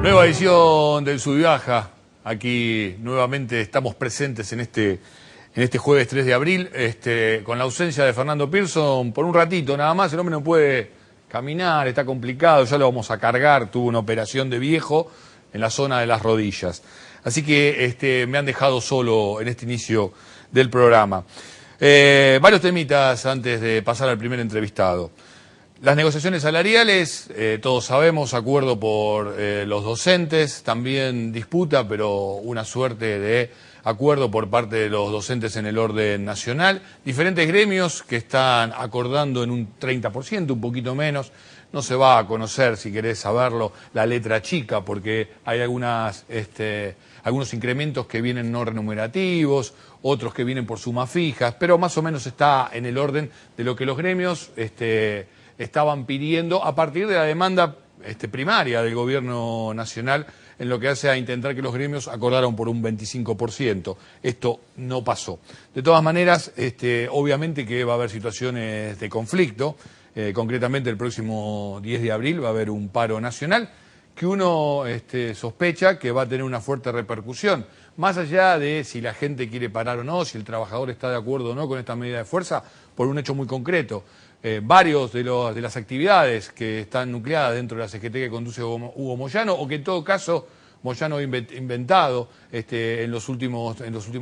Nueva edición del Sub y Baja. Aquí nuevamente estamos presentes en este jueves 3 de abril, con la ausencia de Fernando Pearson por un ratito nada más. El hombre no puede caminar, está complicado, ya lo vamos a cargar, tuvo una operación de viejo en la zona de las rodillas. Así que me han dejado solo en este inicio del programa. Varios temitas antes de pasar al primer entrevistado. Las negociaciones salariales, todos sabemos, acuerdo por los docentes, también disputa, pero una suerte de acuerdo por parte de los docentes en el orden nacional. Diferentes gremios que están acordando en un 30%, un poquito menos. No se va a conocer, si querés saberlo, la letra chica, porque hay algunos incrementos que vienen no remunerativos, otros que vienen por sumas fijas, pero más o menos está en el orden de lo que los gremios estaban pidiendo a partir de la demanda primaria del gobierno nacional en lo que hace a intentar que los gremios acordaran por un 25%. Esto no pasó. De todas maneras, obviamente que va a haber situaciones de conflicto. Concretamente el próximo 10 de abril va a haber un paro nacional que uno sospecha que va a tener una fuerte repercusión. Más allá de si la gente quiere parar o no, si el trabajador está de acuerdo o no con esta medida de fuerza, por un hecho muy concreto. Varios de las actividades que están nucleadas dentro de la CGT que conduce Hugo Moyano, o que en todo caso Moyano ha inventado en los últimos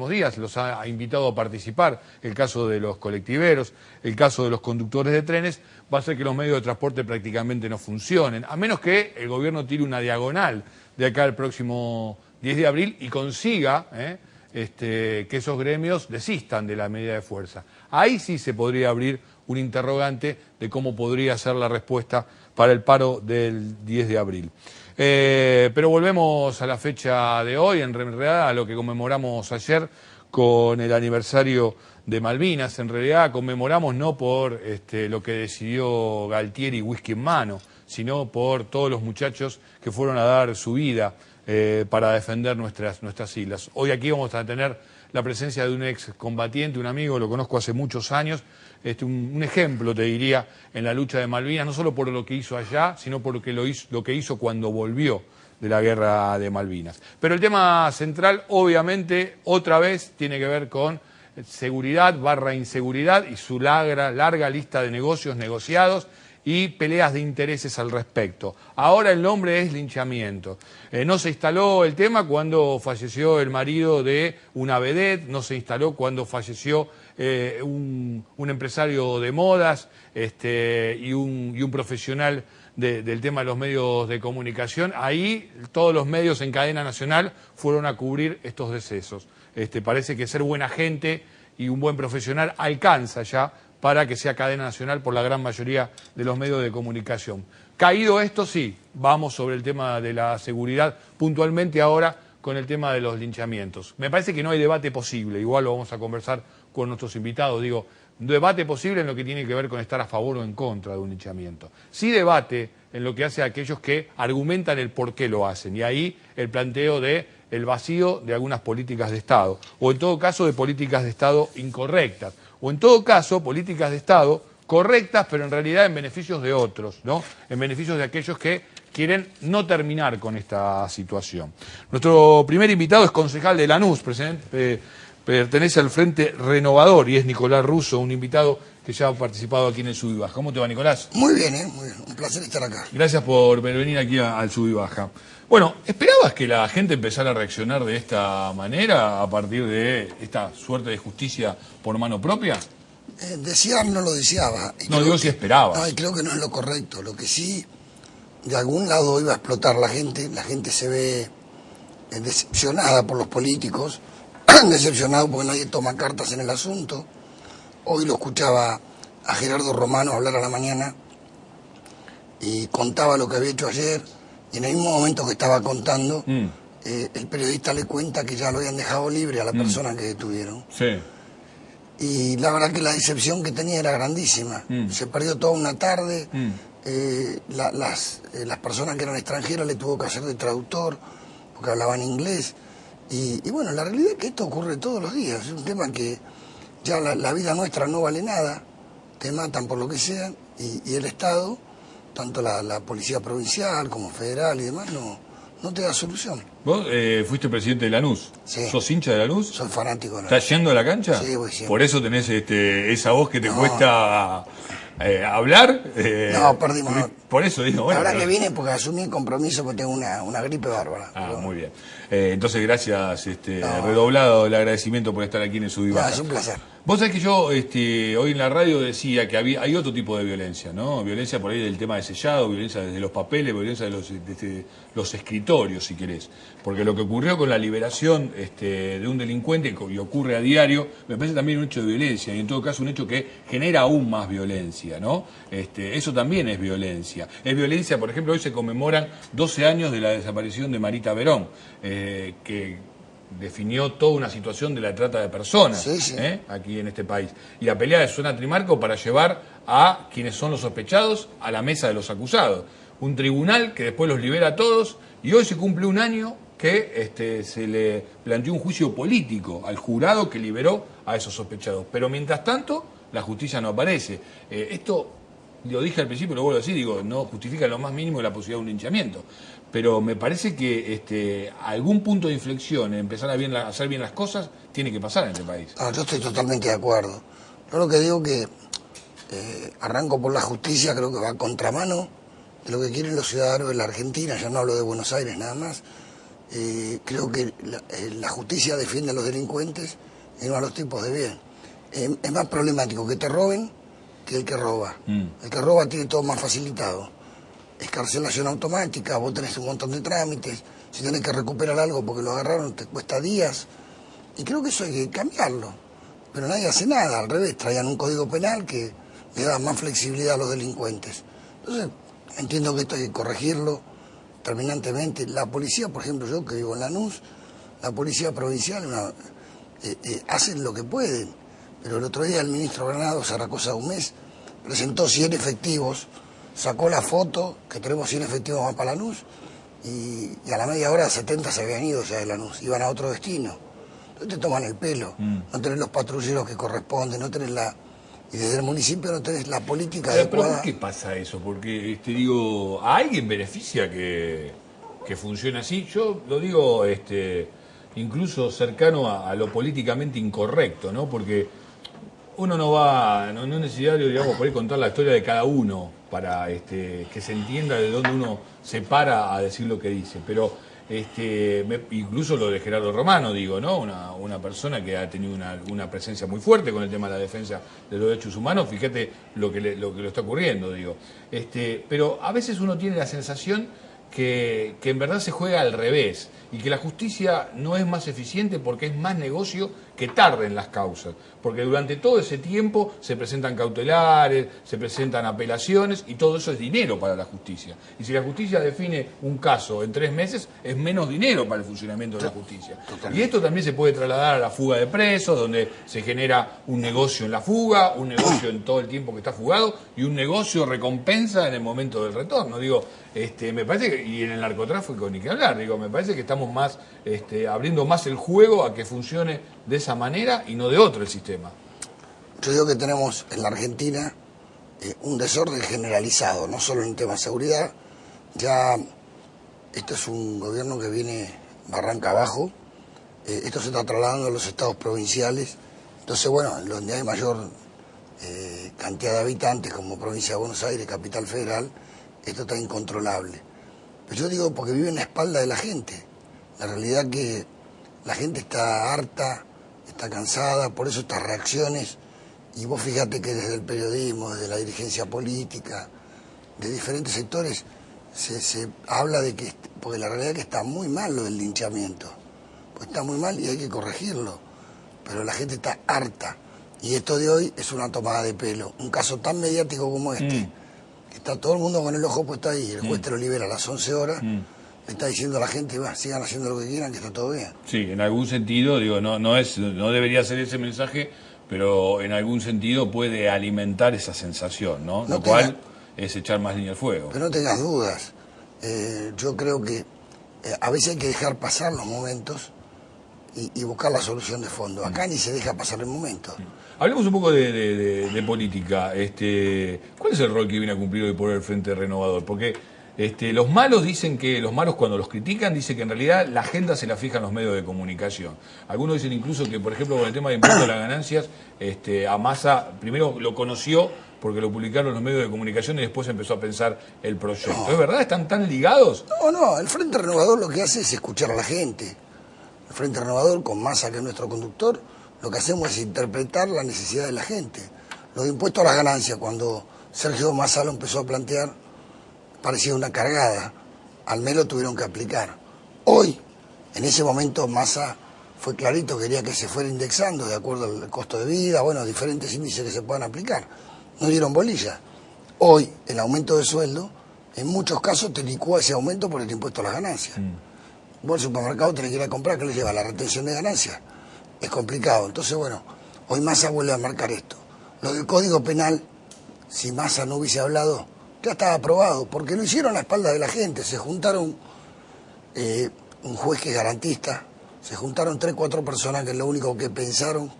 días, los ha invitado a participar, el caso de los colectiveros, el caso de los conductores de trenes, va a hacer que los medios de transporte prácticamente no funcionen, a menos que el gobierno tire una diagonal de acá al próximo 10 de abril y consiga que esos gremios desistan de la medida de fuerza. Ahí sí se podría abrir un interrogante de cómo podría ser la respuesta para el paro del 10 de abril. Pero volvemos a la fecha de hoy, en realidad a lo que conmemoramos ayer con el aniversario de Malvinas. En realidad conmemoramos no por lo que decidió Galtieri whisky en mano, sino por todos los muchachos que fueron a dar su vida para defender nuestras islas. Hoy aquí vamos a tener la presencia de un ex combatiente, un amigo, lo conozco hace muchos años, un ejemplo, te diría, en la lucha de Malvinas, no solo por lo que hizo allá, sino por lo que hizo cuando volvió de la guerra de Malvinas. Pero el tema central, obviamente, otra vez tiene que ver con seguridad / inseguridad y su larga lista de negocios negociados y peleas de intereses al respecto. Ahora el nombre es linchamiento. No se instaló el tema cuando falleció el marido de una vedette, no se instaló cuando falleció un empresario de modas y un profesional del tema de los medios de comunicación. Ahí todos los medios en cadena nacional fueron a cubrir estos decesos. Parece que ser buena gente y un buen profesional alcanza ya para que sea cadena nacional por la gran mayoría de los medios de comunicación. Caído esto, sí, vamos sobre el tema de la seguridad, puntualmente ahora con el tema de los linchamientos. Me parece que no hay debate posible, igual lo vamos a conversar con nuestros invitados, debate posible en lo que tiene que ver con estar a favor o en contra de un linchamiento. Sí debate en lo que hace a aquellos que argumentan el por qué lo hacen, y ahí el planteo de el vacío de algunas políticas de Estado, o en todo caso de políticas de Estado incorrectas, o en todo caso políticas de Estado correctas, pero en realidad en beneficios de otros, ¿no? En beneficios de aquellos que quieren no terminar con esta situación. Nuestro primer invitado es concejal de Lanús, pertenece al Frente Renovador y es Nicolás Russo, un invitado que ya ha participado aquí en el Sub y Baja. ¿Cómo te va, Nicolás? Muy bien, muy bien. Un placer estar acá. Gracias por venir aquí al Sub y Baja. Bueno, ¿esperabas que la gente empezara a reaccionar de esta manera a partir de esta suerte de justicia por mano propia? Desear no lo deseaba. No, digo si esperabas. No, y creo que no es lo correcto. Lo que sí, de algún lado iba a explotar la gente se ve decepcionada por los políticos, decepcionado porque nadie toma cartas en el asunto. Hoy lo escuchaba a Gerardo Romano hablar a la mañana y contaba lo que había hecho ayer, y en el mismo momento que estaba contando, el periodista le cuenta que ya lo habían dejado libre a la persona que detuvieron. Sí. Y la verdad que la decepción que tenía era grandísima. Se perdió toda una tarde, las personas que eran extranjeras le tuvo que hacer de traductor porque hablaban inglés. Y bueno, la realidad es que esto ocurre todos los días. Es un tema que ya la vida nuestra no vale nada, te matan por lo que sea, y el Estado, tanto la policía provincial como federal y demás, no te da solución. Vos fuiste presidente de Lanús. Sí. ¿Sos hincha de Lanús? Soy fanático de ¿Estás yendo a la cancha? Sí, voy siempre. Por eso tenés esa voz que te cuesta hablar. No, perdimos. Por eso digo, bueno. La verdad que vine porque asumí el compromiso porque tengo una gripe bárbara. Muy bien. Entonces, gracias, redoblado el agradecimiento por estar aquí en el Sub y Baja. Es un placer. Vos sabés que yo hoy en la radio decía que hay otro tipo de violencia, ¿no? Violencia por ahí del tema de sellado, violencia desde los papeles, violencia desde los escritorios, si querés. Porque lo que ocurrió con la liberación de un delincuente, y ocurre a diario, me parece también un hecho de violencia, y en todo caso un hecho que genera aún más violencia, ¿no? Eso también es violencia. Es violencia, por ejemplo, hoy se conmemoran 12 años de la desaparición de Marita Verón, que definió toda una situación de la trata de personas aquí en este país. Y la pelea de Susana Trimarco para llevar a quienes son los sospechados a la mesa de los acusados. Un tribunal que después los libera a todos, y hoy se cumple un año que se le planteó un juicio político al jurado que liberó a esos sospechados. Pero mientras tanto, la justicia no aparece. Esto, lo dije al principio, lo vuelvo a decir, no justifica en lo más mínimo la posibilidad de un linchamiento. Pero me parece que algún punto de inflexión en empezar a hacer bien las cosas tiene que pasar en este país. Yo estoy totalmente de acuerdo. Yo lo que digo que arranco por la justicia, creo que va a contramano de lo que quieren los ciudadanos de la Argentina, ya no hablo de Buenos Aires nada más. Creo que la justicia defiende a los delincuentes y no a los tipos de bien. Es más problemático que te roben que el que roba. El que roba tiene todo más facilitado. Excarcelación automática, vos tenés un montón de trámites, si tenés que recuperar algo porque lo agarraron te cuesta días, y creo que eso hay que cambiarlo, pero nadie hace nada, al revés, traían un código penal que le da más flexibilidad a los delincuentes. Entonces, entiendo que esto hay que corregirlo terminantemente. La policía, por ejemplo, yo que vivo en Lanús, la policía provincial hacen lo que pueden, pero el otro día el ministro Granados, a la cosa de un mes, presentó 100 efectivos, sacó la foto, que tenemos 100 efectivos más para Lanús, y a la media hora 70 se habían ido ya de Lanús, iban a otro destino. Entonces te toman el pelo, no tenés los patrulleros que corresponden, no tenés y desde el municipio no tenés la política adecuada. ¿Pero por qué pasa eso? Porque, ¿a alguien beneficia que funcione así? Yo lo digo incluso cercano a lo políticamente incorrecto, ¿no? Porque uno no es necesario, digamos, por ahí contar la historia de cada uno para que se entienda de dónde uno se para a decir lo que dice. Pero incluso lo de Gerardo Romano, digo, ¿no? Una persona que ha tenido una presencia muy fuerte con el tema de la defensa de los derechos humanos. Fíjate lo que le está ocurriendo, digo. Pero a veces uno tiene la sensación que en verdad se juega al revés y que la justicia no es más eficiente porque es más negocio que tarden las causas, porque durante todo ese tiempo se presentan cautelares, se presentan apelaciones y todo eso es dinero para la justicia. Y si la justicia define un caso en 3 meses, es menos dinero para el funcionamiento de la justicia. Y esto también se puede trasladar a la fuga de presos, donde se genera un negocio en la fuga, un negocio en todo el tiempo que está fugado y un negocio recompensa en el momento del retorno. Digo, me parece que, y en el narcotráfico ni que hablar, digo, me parece que estamos más abriendo más el juego a que funcione de esa manera y no de otro el sistema. Yo digo que tenemos en la Argentina un desorden generalizado, no solo en el tema de seguridad. Ya esto es un gobierno que viene barranca abajo, esto se está trasladando a los estados provinciales. Entonces, bueno, donde hay mayor cantidad de habitantes, como provincia de Buenos Aires, capital federal, esto está incontrolable. Pero yo digo porque vive en la espalda de la gente. La realidad es que la gente está harta, está cansada, por eso estas reacciones. Y vos fíjate que desde el periodismo, desde la dirigencia política, de diferentes sectores, se habla de que, porque la realidad es que está muy mal lo del linchamiento. Pues está muy mal y hay que corregirlo. Pero la gente está harta. Y esto de hoy es una tomada de pelo. Un caso tan mediático como este, que está todo el mundo con el ojo puesto ahí, el juez te lo libera a las 11 horas, le está diciendo a la gente, sigan haciendo lo que quieran, que está todo bien. Sí, en algún sentido, digo, no debería ser ese mensaje, pero en algún sentido puede alimentar esa sensación, ¿no? Lo cual es echar más leña al fuego. Pero no tengas dudas. Yo creo que a veces hay que dejar pasar los momentos y buscar la solución de fondo. Acá ni se deja pasar el momento. Hablemos un poco de política. ¿Cuál es el rol que viene a cumplir hoy por el Frente Renovador? Porque Los malos dicen que, los malos cuando los critican, dicen que en realidad la agenda se la fijan los medios de comunicación. Algunos dicen incluso que, por ejemplo, con el tema de impuesto a las ganancias, a Massa primero lo conoció porque lo publicaron los medios de comunicación y después empezó a pensar el proyecto. No. ¿Es verdad? ¿Están tan ligados? No, el Frente Renovador lo que hace es escuchar a la gente. El Frente Renovador, con Massa, que es nuestro conductor, lo que hacemos es interpretar la necesidad de la gente. Los impuestos a las ganancias, cuando Sergio Massa lo empezó a plantear, parecía una cargada. Al mes lo tuvieron que aplicar. Hoy, en ese momento, Massa fue clarito, quería que se fuera indexando de acuerdo al costo de vida, bueno, diferentes índices que se puedan aplicar. No dieron bolilla. Hoy, el aumento de sueldo, en muchos casos te licúa ese aumento por el impuesto a las ganancias. Vos al supermercado tenés que ir a comprar, ¿qué le lleva? La retención de ganancias. Es complicado. Entonces, bueno, hoy Massa vuelve a marcar esto. Lo del Código Penal, si Massa no hubiese hablado, ya estaba aprobado, porque lo hicieron a la espalda de la gente. Se juntaron un juez que es garantista, se juntaron 3 o 4 personas que lo único que pensaron,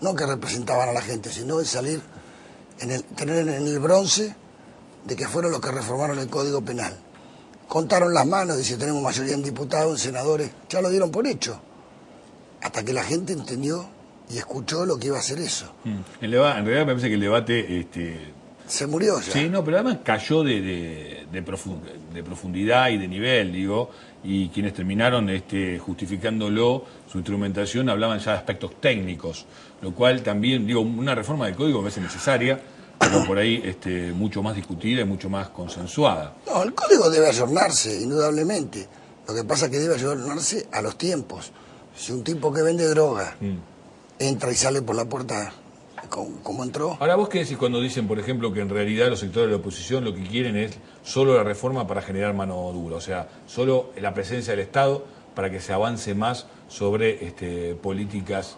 no que representaban a la gente, sino de salir, tener en el bronce de que fueron los que reformaron el Código Penal. Contaron las manos, dice, tenemos mayoría en diputados, en senadores, ya lo dieron por hecho. Hasta que la gente entendió y escuchó lo que iba a hacer eso. En realidad me parece que el debate... se murió ya. Sí, no, pero además cayó de profundidad y de nivel, digo, y quienes terminaron justificándolo, su instrumentación, hablaban ya de aspectos técnicos, lo cual también, digo, una reforma del código me parece necesaria, pero por ahí mucho más discutida y mucho más consensuada. No, el código debe ayornarse, indudablemente. Lo que pasa es que debe ayornarse a los tiempos. Si un tipo que vende droga entra y sale por la puerta como entró... Ahora, ¿vos qué decís cuando dicen, por ejemplo, que en realidad los sectores de la oposición lo que quieren es solo la reforma para generar mano dura? O sea, solo la presencia del Estado para que se avance más sobre políticas,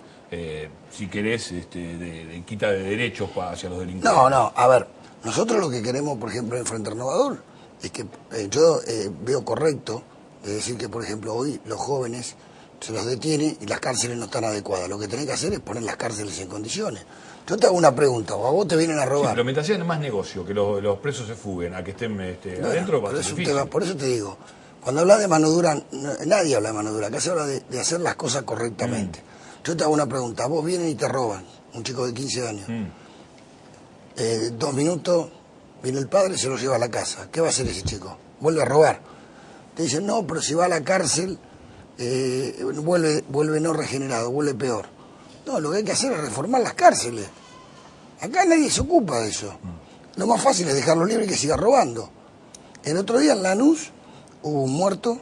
si querés, de quita de derechos hacia los delincuentes. No, a ver, nosotros lo que queremos, por ejemplo, en Frente Renovador, es que yo veo correcto de decir que, por ejemplo, hoy los jóvenes se los detiene y las cárceles no están adecuadas. Lo que tenés que hacer es poner las cárceles en condiciones. Yo te hago una pregunta, o a vos te vienen a robar. Sí, pero mientras sea más negocio, que los presos se fuguen, a que estén adentro, va a ser difícil. Por eso te digo, cuando hablas de mano dura, nadie habla de mano dura, acá se habla de hacer las cosas correctamente. Yo te hago una pregunta, vos vienen y te roban, un chico de 15 años. 2 minutos, viene el padre y se lo lleva a la casa. ¿Qué va a hacer ese chico? Vuelve a robar. Te dicen, no, pero si va a la cárcel, vuelve no regenerado, vuelve peor. No, lo que hay que hacer es reformar las cárceles. Acá nadie se ocupa de eso. Lo más fácil es dejarlo libre y que siga robando. El otro día en Lanús hubo un muerto,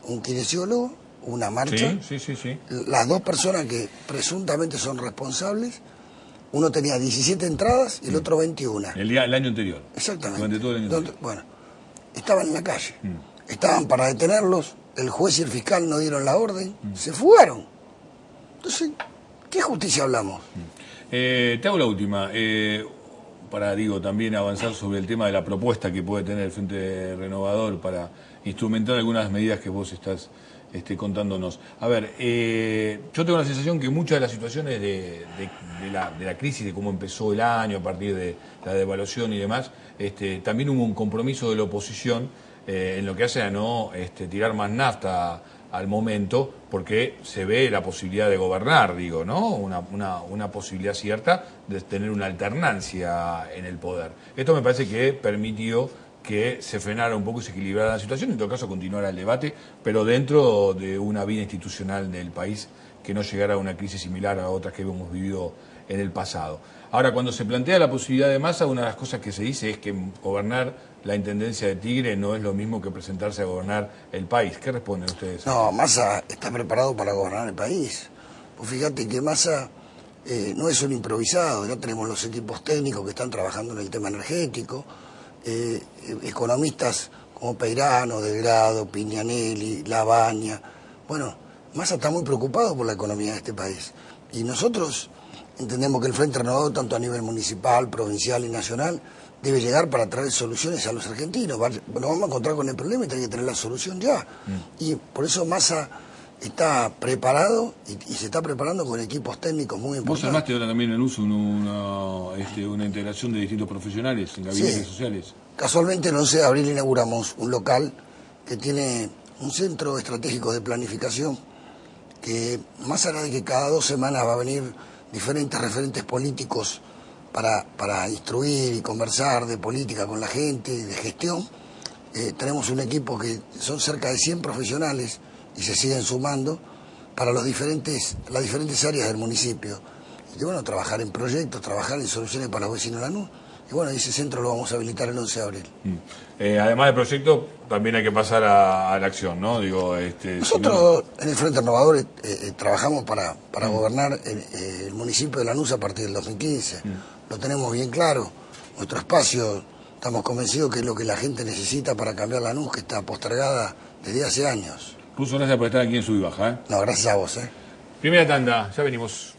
un kinesiólogo, una marcha. Sí. Las 2 personas que presuntamente son responsables, uno tenía 17 entradas y el otro 21. El año anterior. Exactamente. Durante todo el año anterior. Bueno, estaban en la calle. Estaban para detenerlos, el juez y el fiscal no dieron la orden, se fugaron. Entonces, ¿qué justicia hablamos? Te hago la última, para también avanzar sobre el tema de la propuesta que puede tener el Frente Renovador para instrumentar algunas medidas que vos estás contándonos. A ver, yo tengo la sensación que muchas de las situaciones de la crisis, de cómo empezó el año a partir de la devaluación y demás, también hubo un compromiso de la oposición en lo que hace a no tirar más nafta al momento, porque se ve la posibilidad de gobernar, ¿no? Una posibilidad cierta de tener una alternancia en el poder. Esto me parece que permitió que se frenara un poco y se equilibrara la situación, en todo caso continuara el debate, pero dentro de una vida institucional del país que no llegara a una crisis similar a otras que hemos vivido en el pasado. Ahora, cuando se plantea la posibilidad de Massa, una de las cosas que se dice es que gobernar la Intendencia de Tigre no es lo mismo que presentarse a gobernar el país. ¿Qué responden ustedes? No, Massa está preparado para gobernar el país. Pues fíjate que Massa no es un improvisado, ya tenemos los equipos técnicos que están trabajando en el tema energético, economistas como Peirano, Delgado, Pignanelli, Labaña. Bueno, Massa está muy preocupado por la economía de este país. Y nosotros entendemos que el Frente Renovador, tanto a nivel municipal, provincial y nacional, debe llegar para traer soluciones a los argentinos. Nos vamos a encontrar con el problema y tiene que tener la solución ya. Y por eso Massa está preparado y se está preparando con equipos técnicos muy importantes. Vos armaste ahora también en uso una integración de distintos profesionales en gabinetes sociales. Casualmente el 11 de abril inauguramos un local que tiene un centro estratégico de planificación que, más allá de que cada 2 semanas va a venir diferentes referentes políticos para instruir y conversar de política con la gente y de gestión, tenemos un equipo que son cerca de 100 profesionales y se siguen sumando para las diferentes áreas del municipio. Y bueno, trabajar en proyectos, trabajar en soluciones para los vecinos de Lanús. Y bueno, ese centro lo vamos a habilitar el 11 de abril. Además del proyecto, también hay que pasar a la acción, ¿no? Nosotros en el Frente Renovador trabajamos para gobernar el municipio de Lanús a partir del 2015. Lo tenemos bien claro. Nuestro espacio, estamos convencidos que es lo que la gente necesita para cambiar Lanús, que está postergada desde hace años. Russo, gracias por estar aquí en Sub y Baja. No, gracias a vos. Primera tanda, ya venimos.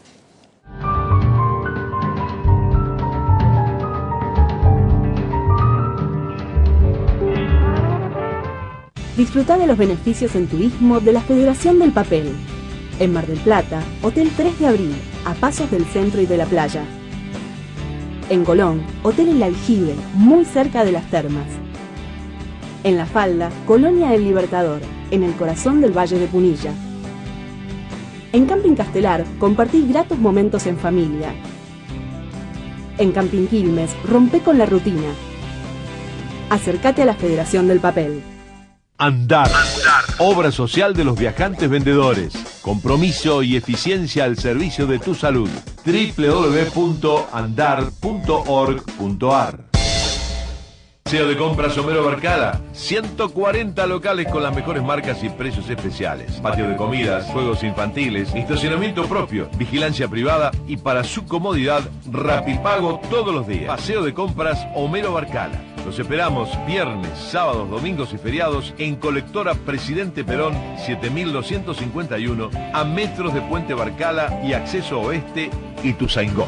Disfruta de los beneficios en turismo de la Federación del Papel. En Mar del Plata, Hotel 3 de Abril, a pasos del centro y de la playa. En Colón, Hotel El Aljibe, muy cerca de las termas. En La Falda, Colonia El Libertador, en el corazón del Valle de Punilla. En Camping Castelar, compartí gratos momentos en familia. En Camping Quilmes, rompe con la rutina. Acércate a la Federación del Papel. Andar. Obra social de los viajantes vendedores. Compromiso y eficiencia al servicio de tu salud. www.andar.org.ar. Paseo de compras Homero Barcala. 140 locales con las mejores marcas y precios especiales. Patio de comidas, juegos infantiles, estacionamiento propio, vigilancia privada y para su comodidad, Rapipago todos los días. Paseo de compras Homero Barcala. Los esperamos viernes, sábados, domingos y feriados en Colectora Presidente Perón 7251 a metros de Puente Barcala y acceso oeste Ituzaingó.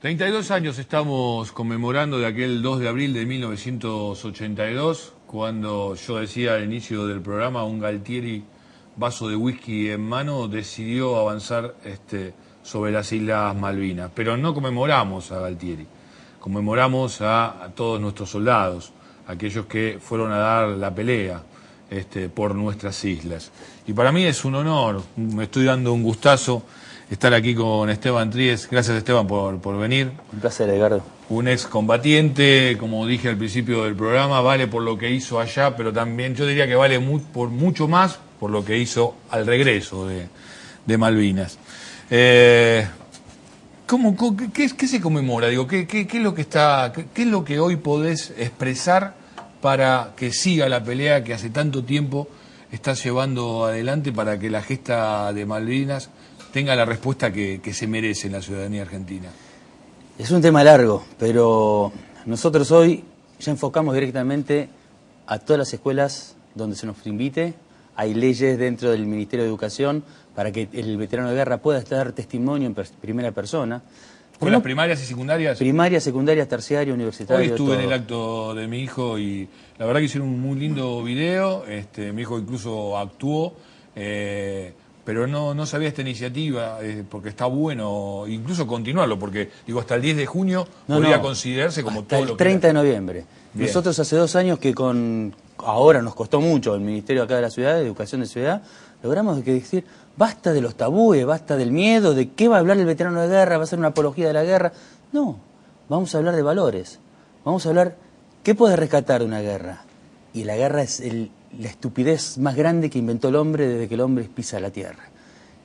$32 años estamos conmemorando de aquel 2 de abril de 1982, cuando yo decía al inicio del programa, un Galtieri, vaso de whisky en mano, decidió avanzar sobre las Islas Malvinas. Pero no conmemoramos a Galtieri, conmemoramos a todos nuestros soldados, aquellos que fueron a dar la pelea por nuestras islas. Y para mí es un honor, me estoy dando un gustazo estar aquí con Esteban Tríez. Gracias, Esteban, por venir. Un placer, Edgardo. Un excombatiente, como dije al principio del programa, vale por lo que hizo allá, pero también yo diría que vale por mucho más por lo que hizo al regreso de Malvinas. ¿Qué se conmemora? Digo, ¿qué es lo que hoy podés expresar para que siga la pelea que hace tanto tiempo estás llevando adelante para que la gesta de Malvinas tenga la respuesta que se merece en la ciudadanía argentina? Es un tema largo, pero nosotros hoy ya enfocamos directamente a todas las escuelas donde se nos invite. Hay leyes dentro del Ministerio de Educación para que el veterano de guerra pueda dar testimonio en primera persona. ¿Escuelas primarias y secundarias? Primarias, secundarias, terciarias, universitarias. Hoy estuve todo. en el acto de mi hijo y la verdad que hicieron un muy lindo video. Mi hijo incluso actuó. Pero no sabía esta iniciativa, porque está bueno incluso continuarlo, porque digo, hasta el 10 de junio podría considerarse como hasta todo lo el que... 30 de noviembre. Bien. Nosotros hace 2 años que ahora nos costó mucho, el Ministerio acá de la Ciudad, de Educación de Ciudad, logramos decir, basta de los tabúes, basta del miedo, de qué va a hablar el veterano de guerra, va a ser una apología de la guerra. No, vamos a hablar de valores, vamos a hablar, ¿qué puede rescatar de una guerra? Y la guerra es la estupidez más grande que inventó el hombre desde que el hombre pisa la tierra.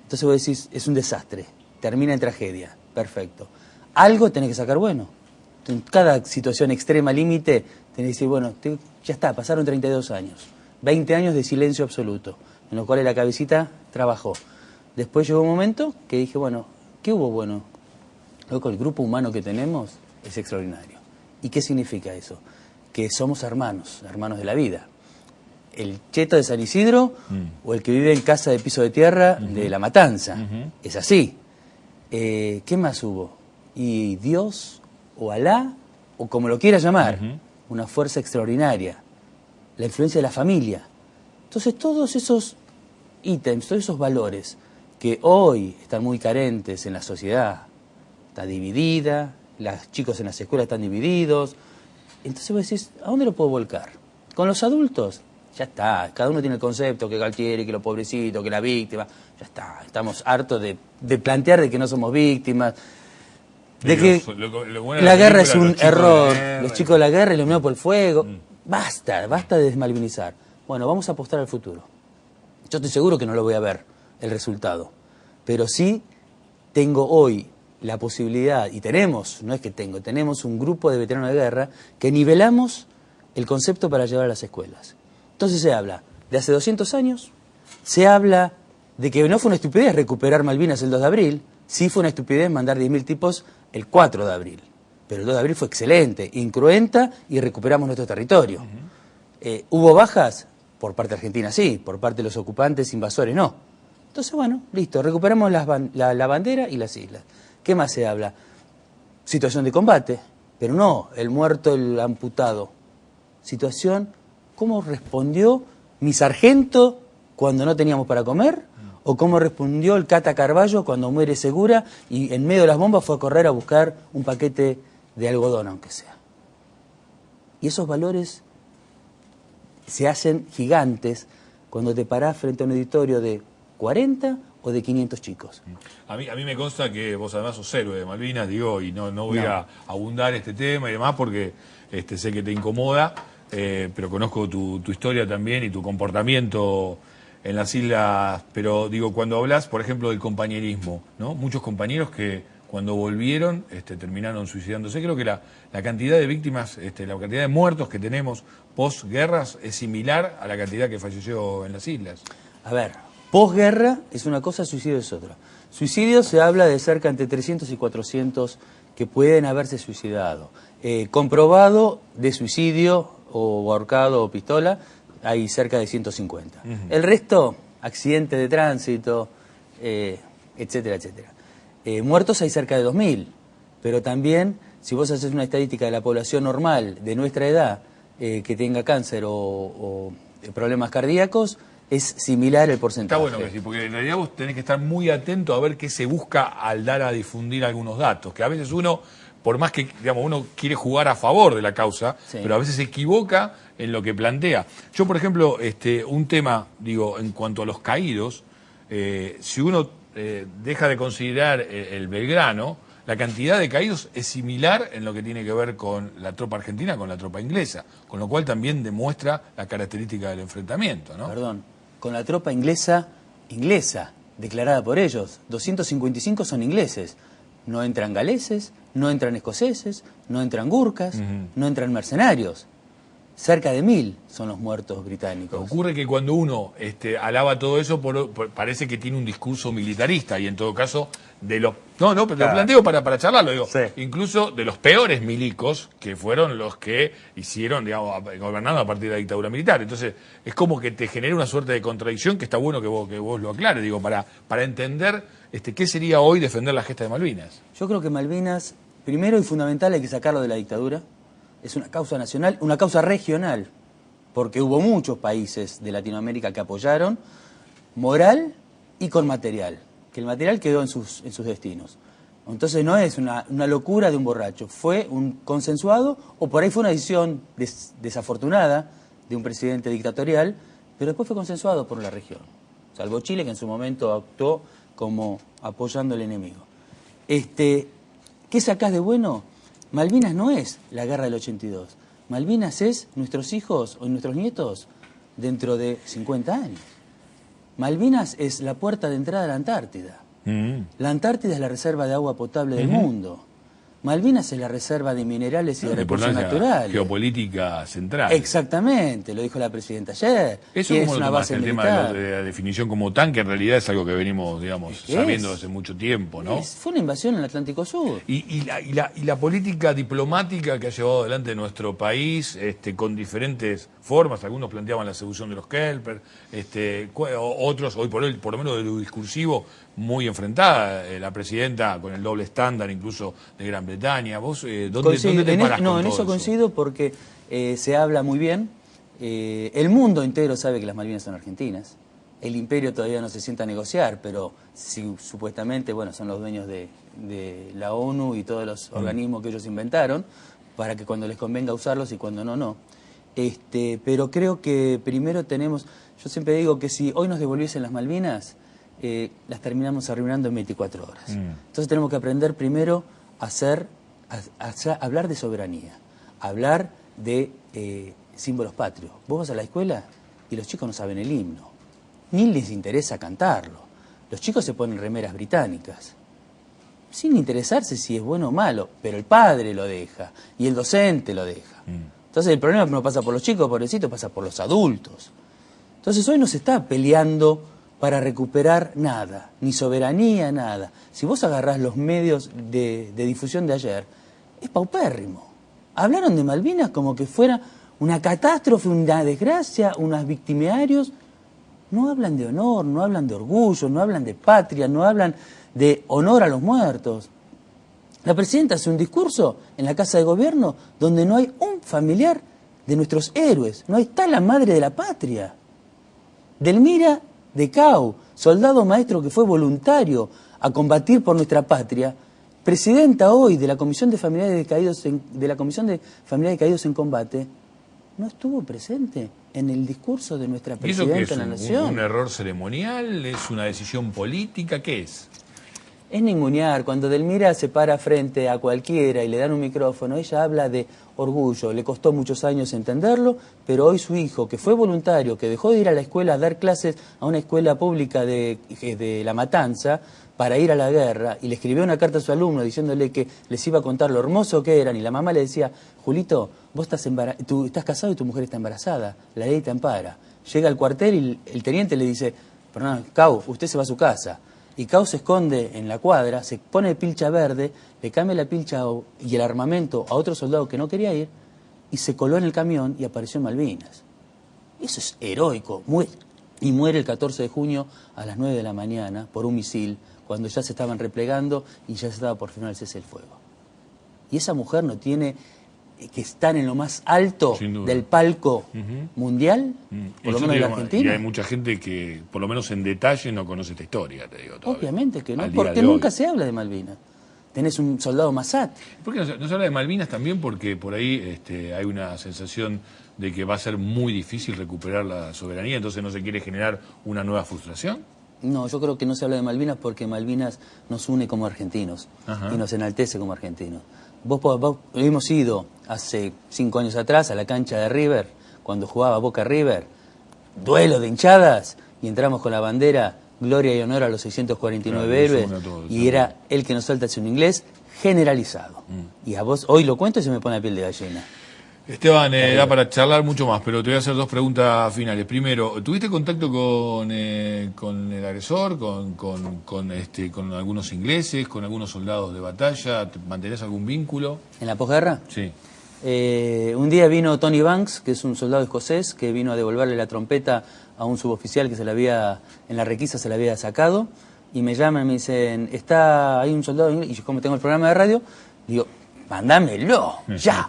Entonces vos decís, es un desastre, termina en tragedia, perfecto. Algo tenés que sacar bueno. En cada situación extrema, límite, tenés que decir, bueno, ya está, pasaron 32 años, 20 años de silencio absoluto, en los cuales la cabecita trabajó. Después llegó un momento que dije, bueno, ¿qué hubo bueno? Loco, el grupo humano que tenemos es extraordinario. ¿Y qué significa eso? Que somos hermanos de la vida. El cheto de San Isidro o el que vive en casa de piso de tierra de La Matanza. Es así. ¿Qué más hubo? Y Dios o Alá, o como lo quiera llamar, una fuerza extraordinaria, la influencia de la familia. Entonces todos esos ítems, todos esos valores que hoy están muy carentes en la sociedad, está dividida, los chicos en las escuelas están divididos, entonces vos decís, ¿a dónde lo puedo volcar? Con los adultos, ya está, cada uno tiene el concepto, que Galtieri, que los pobrecitos, que la víctima, ya está, estamos hartos de plantear de que no somos víctimas, de que la guerra es un error, los chicos de la guerra iluminados por el fuego, basta de desmalvinizar. Bueno, vamos a apostar al futuro. Yo estoy seguro que no lo voy a ver, el resultado, pero sí tengo hoy la posibilidad, y tenemos, no es que tenemos un grupo de veteranos de guerra que nivelamos el concepto para llevar a las escuelas. Entonces se habla de hace 200 años, se habla de que no fue una estupidez recuperar Malvinas el 2 de abril, sí fue una estupidez mandar 10.000 tipos el 4 de abril, pero el 2 de abril fue excelente, incruenta y recuperamos nuestro territorio. ¿Hubo bajas? Por parte de Argentina sí, por parte de los ocupantes invasores no. Entonces bueno, listo, recuperamos la bandera y las islas. ¿Qué más se habla? Situación de combate, pero no el muerto, el amputado. Situación, ¿cómo respondió mi sargento cuando no teníamos para comer? ¿O cómo respondió el Cata Carballo cuando muere Segura y en medio de las bombas fue a correr a buscar un paquete de algodón, aunque sea? Y esos valores se hacen gigantes cuando te parás frente a un auditorio de 40 o de 500 chicos. A mí me consta que vos además sos héroe de Malvinas, digo, y no voy a abundar este tema y demás porque sé que te incomoda, pero conozco tu historia también y tu comportamiento en las islas, pero digo, cuando hablas, por ejemplo, del compañerismo, ¿no? Muchos compañeros que cuando volvieron terminaron suicidándose. Creo que la cantidad de víctimas, la cantidad de muertos que tenemos posguerras es similar a la cantidad que falleció en las islas. A ver, posguerra es una cosa, suicidio es otra. Suicidio se habla de cerca entre 300 y 400 que pueden haberse suicidado. Comprobado de suicidio o ahorcado o pistola, hay cerca de 150. El resto, accidente de tránsito, etcétera, etcétera. Muertos hay cerca de 2.000, pero también, si vos haces una estadística de la población normal de nuestra edad que tenga cáncer o problemas cardíacos, es similar el porcentaje. Está bueno que sí, porque en realidad vos tenés que estar muy atento a ver qué se busca al dar a difundir algunos datos, que a veces uno, por más que uno quiere jugar a favor de la causa, sí, pero a veces se equivoca en lo que plantea. Yo, por ejemplo, un tema, en cuanto a los caídos, si uno deja de considerar el Belgrano, la cantidad de caídos es similar en lo que tiene que ver con la tropa argentina, con la tropa inglesa, con lo cual también demuestra la característica del enfrentamiento, ¿no? Perdón, con la tropa inglesa, declarada por ellos, 255 son ingleses, no entran galeses, no entran escoceses, no entran gurkas, no entran mercenarios. Cerca de 1.000 son los muertos británicos. Ocurre que cuando uno alaba todo eso, parece que tiene un discurso militarista, y en todo caso, de los... No, pero lo planteo para charlarlo, digo. Sí. Incluso de los peores milicos, que fueron los que hicieron, gobernando a partir de la dictadura militar. Entonces, es como que te genera una suerte de contradicción que está bueno que vos lo aclares, para entender qué sería hoy defender la gesta de Malvinas. Yo creo que Malvinas, primero y fundamental, hay que sacarlo de la dictadura. Es una causa nacional, una causa regional, porque hubo muchos países de Latinoamérica que apoyaron, moral y con material, que el material quedó en sus destinos. Entonces no es una locura de un borracho, fue un consensuado, o por ahí fue una decisión desafortunada de un presidente dictatorial, pero después fue consensuado por la región, salvo Chile, que en su momento actuó como apoyando al enemigo. ¿Qué sacás de bueno? Malvinas no es la guerra del 82. Malvinas es nuestros hijos o nuestros nietos dentro de 50 años. Malvinas es la puerta de entrada a la Antártida. La Antártida es la reserva de agua potable del mundo. Malvinas es la reserva de minerales y de recursos naturales. Geopolítica central. Exactamente, lo dijo la presidenta ayer. Eso es una base militar. Tema de la definición como tanque, en realidad es algo que venimos, sabiendo hace mucho tiempo, ¿no? Fue una invasión en el Atlántico Sur. Y la política diplomática que ha llevado adelante nuestro país, con diferentes formas, algunos planteaban la seducción de los Kelper, otros, hoy por lo menos de lo discursivo, muy enfrentada, la presidenta con el doble estándar incluso de Gran Bretaña. ¿Vos dónde Coincido, te parás con en todo eso coincido porque se habla muy bien. El mundo entero sabe que las Malvinas son argentinas. El imperio todavía no se sienta a negociar, pero supuestamente, bueno, son los dueños de la ONU y todos los organismos que ellos inventaron, para que cuando les convenga usarlos y cuando no, no. Pero creo que primero tenemos, yo siempre digo que si hoy nos devolviesen las Malvinas, las terminamos arruinando en 24 horas. Entonces tenemos que aprender primero a hablar de soberanía, hablar de símbolos patrios. Vos vas a la escuela y los chicos no saben el himno, ni les interesa cantarlo. Los chicos se ponen remeras británicas, sin interesarse si es bueno o malo, pero el padre lo deja y el docente lo deja. Entonces el problema no pasa por los chicos, pobrecitos, pasa por los adultos. Entonces hoy no se está peleando para recuperar nada, ni soberanía, nada. Si vos agarrás los medios de difusión de ayer, es paupérrimo. Hablaron de Malvinas como que fuera una catástrofe, una desgracia, unos victimarios. No hablan de honor, no hablan de orgullo, no hablan de patria, no hablan de honor a los muertos. La presidenta hace un discurso en la Casa de Gobierno donde no hay un familiar de nuestros héroes, no está la madre de la patria. Delmira de Cau, soldado maestro que fue voluntario a combatir por nuestra patria, presidenta hoy de la Comisión de Familiares Caídos en Combate, no estuvo presente en el discurso de nuestra presidenta de la Nación. ¿Es un error ceremonial? ¿Es una decisión política? ¿Qué es? Es ningunear. Cuando Delmira se para frente a cualquiera y le dan un micrófono, ella habla de orgullo. Le costó muchos años entenderlo, pero hoy su hijo, que fue voluntario, que dejó de ir a la escuela a dar clases a una escuela pública de La Matanza para ir a la guerra, y le escribió una carta a su alumno diciéndole que les iba a contar lo hermoso que eran, y la mamá le decía: Julito, vos estás casado y tu mujer está embarazada, la ley te ampara. Llega al cuartel y el teniente le dice: perdón, Cau, usted se va a su casa. Y Cau se esconde en la cuadra, se pone pilcha verde, le cambia la pilcha y el armamento a otro soldado que no quería ir, y se coló en el camión y apareció en Malvinas. Eso es heroico. Y muere el 14 de junio a las 9 de la mañana por un misil, cuando ya se estaban replegando y ya se estaba por firmar el cese del fuego. Y esa mujer no tiene que estar en lo más alto del palco mundial, por lo menos en la Argentina. Y hay mucha gente que, por lo menos en detalle, no conoce esta historia, te digo todavía. Obviamente que no, porque nunca se habla de Malvinas. Tenés un soldado Massat. ¿Por qué no se habla de Malvinas también? Porque por ahí hay una sensación de que va a ser muy difícil recuperar la soberanía, entonces no se quiere generar una nueva frustración. No, yo creo que no se habla de Malvinas porque Malvinas nos une como argentinos. Ajá. Y nos enaltece como argentinos. Vos hemos ido hace 5 años atrás a la cancha de River, cuando jugaba Boca River, duelo de hinchadas, y entramos con la bandera Gloria y Honor a los 649 héroes, y era el que nos suelta un inglés generalizado. Y a vos hoy lo cuento y se me pone la piel de gallina. Esteban, da para charlar mucho más, pero te voy a hacer 2 preguntas finales. Primero, ¿tuviste contacto con el agresor, con algunos ingleses, con algunos soldados de batalla? ¿Mantenés algún vínculo? ¿En la posguerra? Sí. Un día vino Tony Banks, que es un soldado escocés, que vino a devolverle la trompeta a un suboficial que en la requisa se la había sacado, y me llaman y me dicen: está ahí un soldado inglés, y yo, como tengo el programa de radio, digo: mándamelo, ya.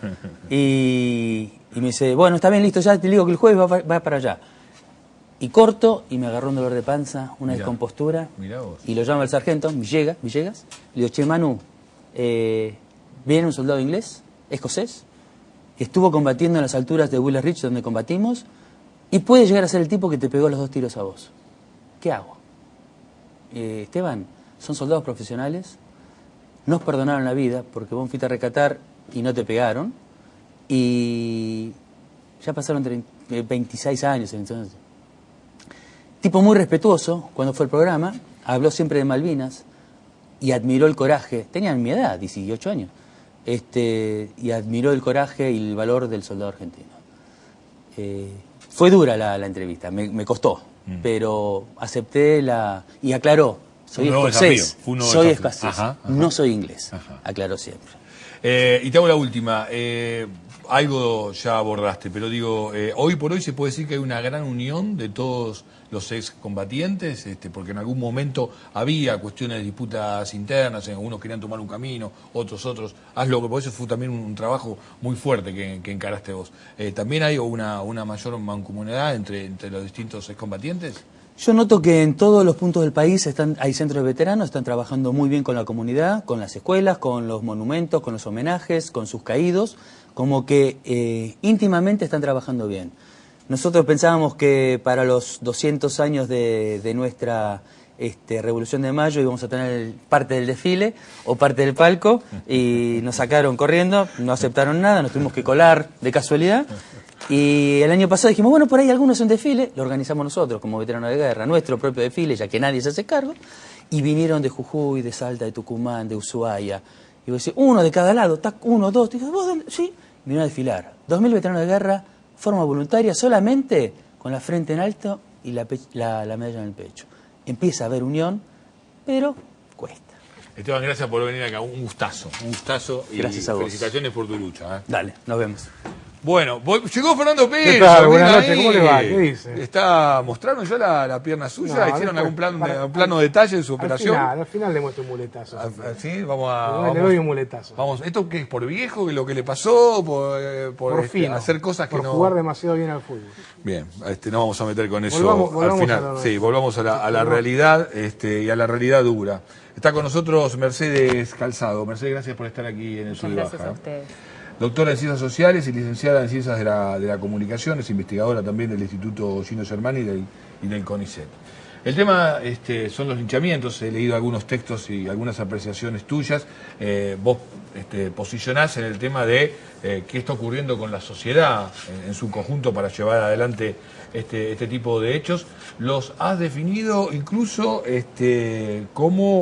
Y me dice: bueno, está bien, listo, ya te digo que el jueves va para allá. Y corto, y me agarró un dolor de panza, una descompostura. Mirá vos. Y lo llamo al sargento, Villegas. Le digo: che, Manu, viene un soldado inglés, escocés, que estuvo combatiendo en las alturas de Willis Ridge, donde combatimos, y puede llegar a ser el tipo que te pegó los 2 tiros a vos. ¿Qué hago? Esteban, son soldados profesionales. Nos perdonaron la vida porque vos fuiste a rescatar y no te pegaron. Y ya pasaron 26 años entonces. Tipo muy respetuoso cuando fue el programa, habló siempre de Malvinas y admiró el coraje. Tenían mi edad, 18 años. Y admiró el coraje y el valor del soldado argentino. Fue dura la entrevista, me costó, pero acepté y aclaró. Soy escocés, no soy inglés, aclaró siempre. Y te hago la última. algo ya abordaste, pero digo, hoy por hoy se puede decir que hay una gran unión de todos los excombatientes, porque en algún momento había cuestiones de disputas internas, unos querían tomar un camino, otros. Hazlo, por eso fue también un trabajo muy fuerte que encaraste vos. ¿También hay una mayor mancomunidad entre los distintos excombatientes? Yo noto que en todos los puntos del país hay centros de veteranos, están trabajando muy bien con la comunidad, con las escuelas, con los monumentos, con los homenajes, con sus caídos, como que íntimamente están trabajando bien. Nosotros pensábamos que para los 200 años de nuestra Revolución de Mayo íbamos a tener parte del desfile o parte del palco y nos sacaron corriendo, no aceptaron nada, nos tuvimos que colar de casualidad. Y el año pasado dijimos, bueno, por ahí algunos son desfile, lo organizamos nosotros como veteranos de guerra, nuestro propio desfile, ya que nadie se hace cargo, y vinieron de Jujuy, de Salta, de Tucumán, de Ushuaia, y vos decís, uno de cada lado, tac, 1, 2, y ¿vos dónde? Sí, vinieron a desfilar. 2000 veteranos de guerra, forma voluntaria, solamente con la frente en alto y la medalla en el pecho. Empieza a haber unión, pero cuesta. Esteban, gracias por venir acá, un gustazo, y gracias a vos. Felicitaciones por tu lucha. Dale, nos vemos. Bueno, llegó Fernando Pérez. ¿Qué tal? Buenas noches, ¿cómo le va? ¿Qué dice? ¿Mostraron ya la pierna suya? No, ¿Hicieron algún plano de detalle de su operación? Al final le muestro un muletazo. ¿Sí? Le doy un muletazo. Vamos, ¿esto qué es? ¿Por viejo? ¿Lo que le pasó? ¿Por fino, hacer cosas que por no...? jugar demasiado bien al fútbol. Bien, no vamos a meter con eso Volvamos al final. Sí, volvamos a la realidad y a la realidad dura. Está con nosotros Mercedes Calzado. Mercedes, gracias por estar aquí en el Sub y Baja. Gracias a ustedes. Doctora en Ciencias Sociales y licenciada en Ciencias de la Comunicación, es investigadora también del Instituto Gino Germani y del CONICET. El tema son los linchamientos, he leído algunos textos y algunas apreciaciones tuyas. Vos posicionás en el tema de qué está ocurriendo con la sociedad en su conjunto para llevar adelante este tipo de hechos. Los has definido incluso como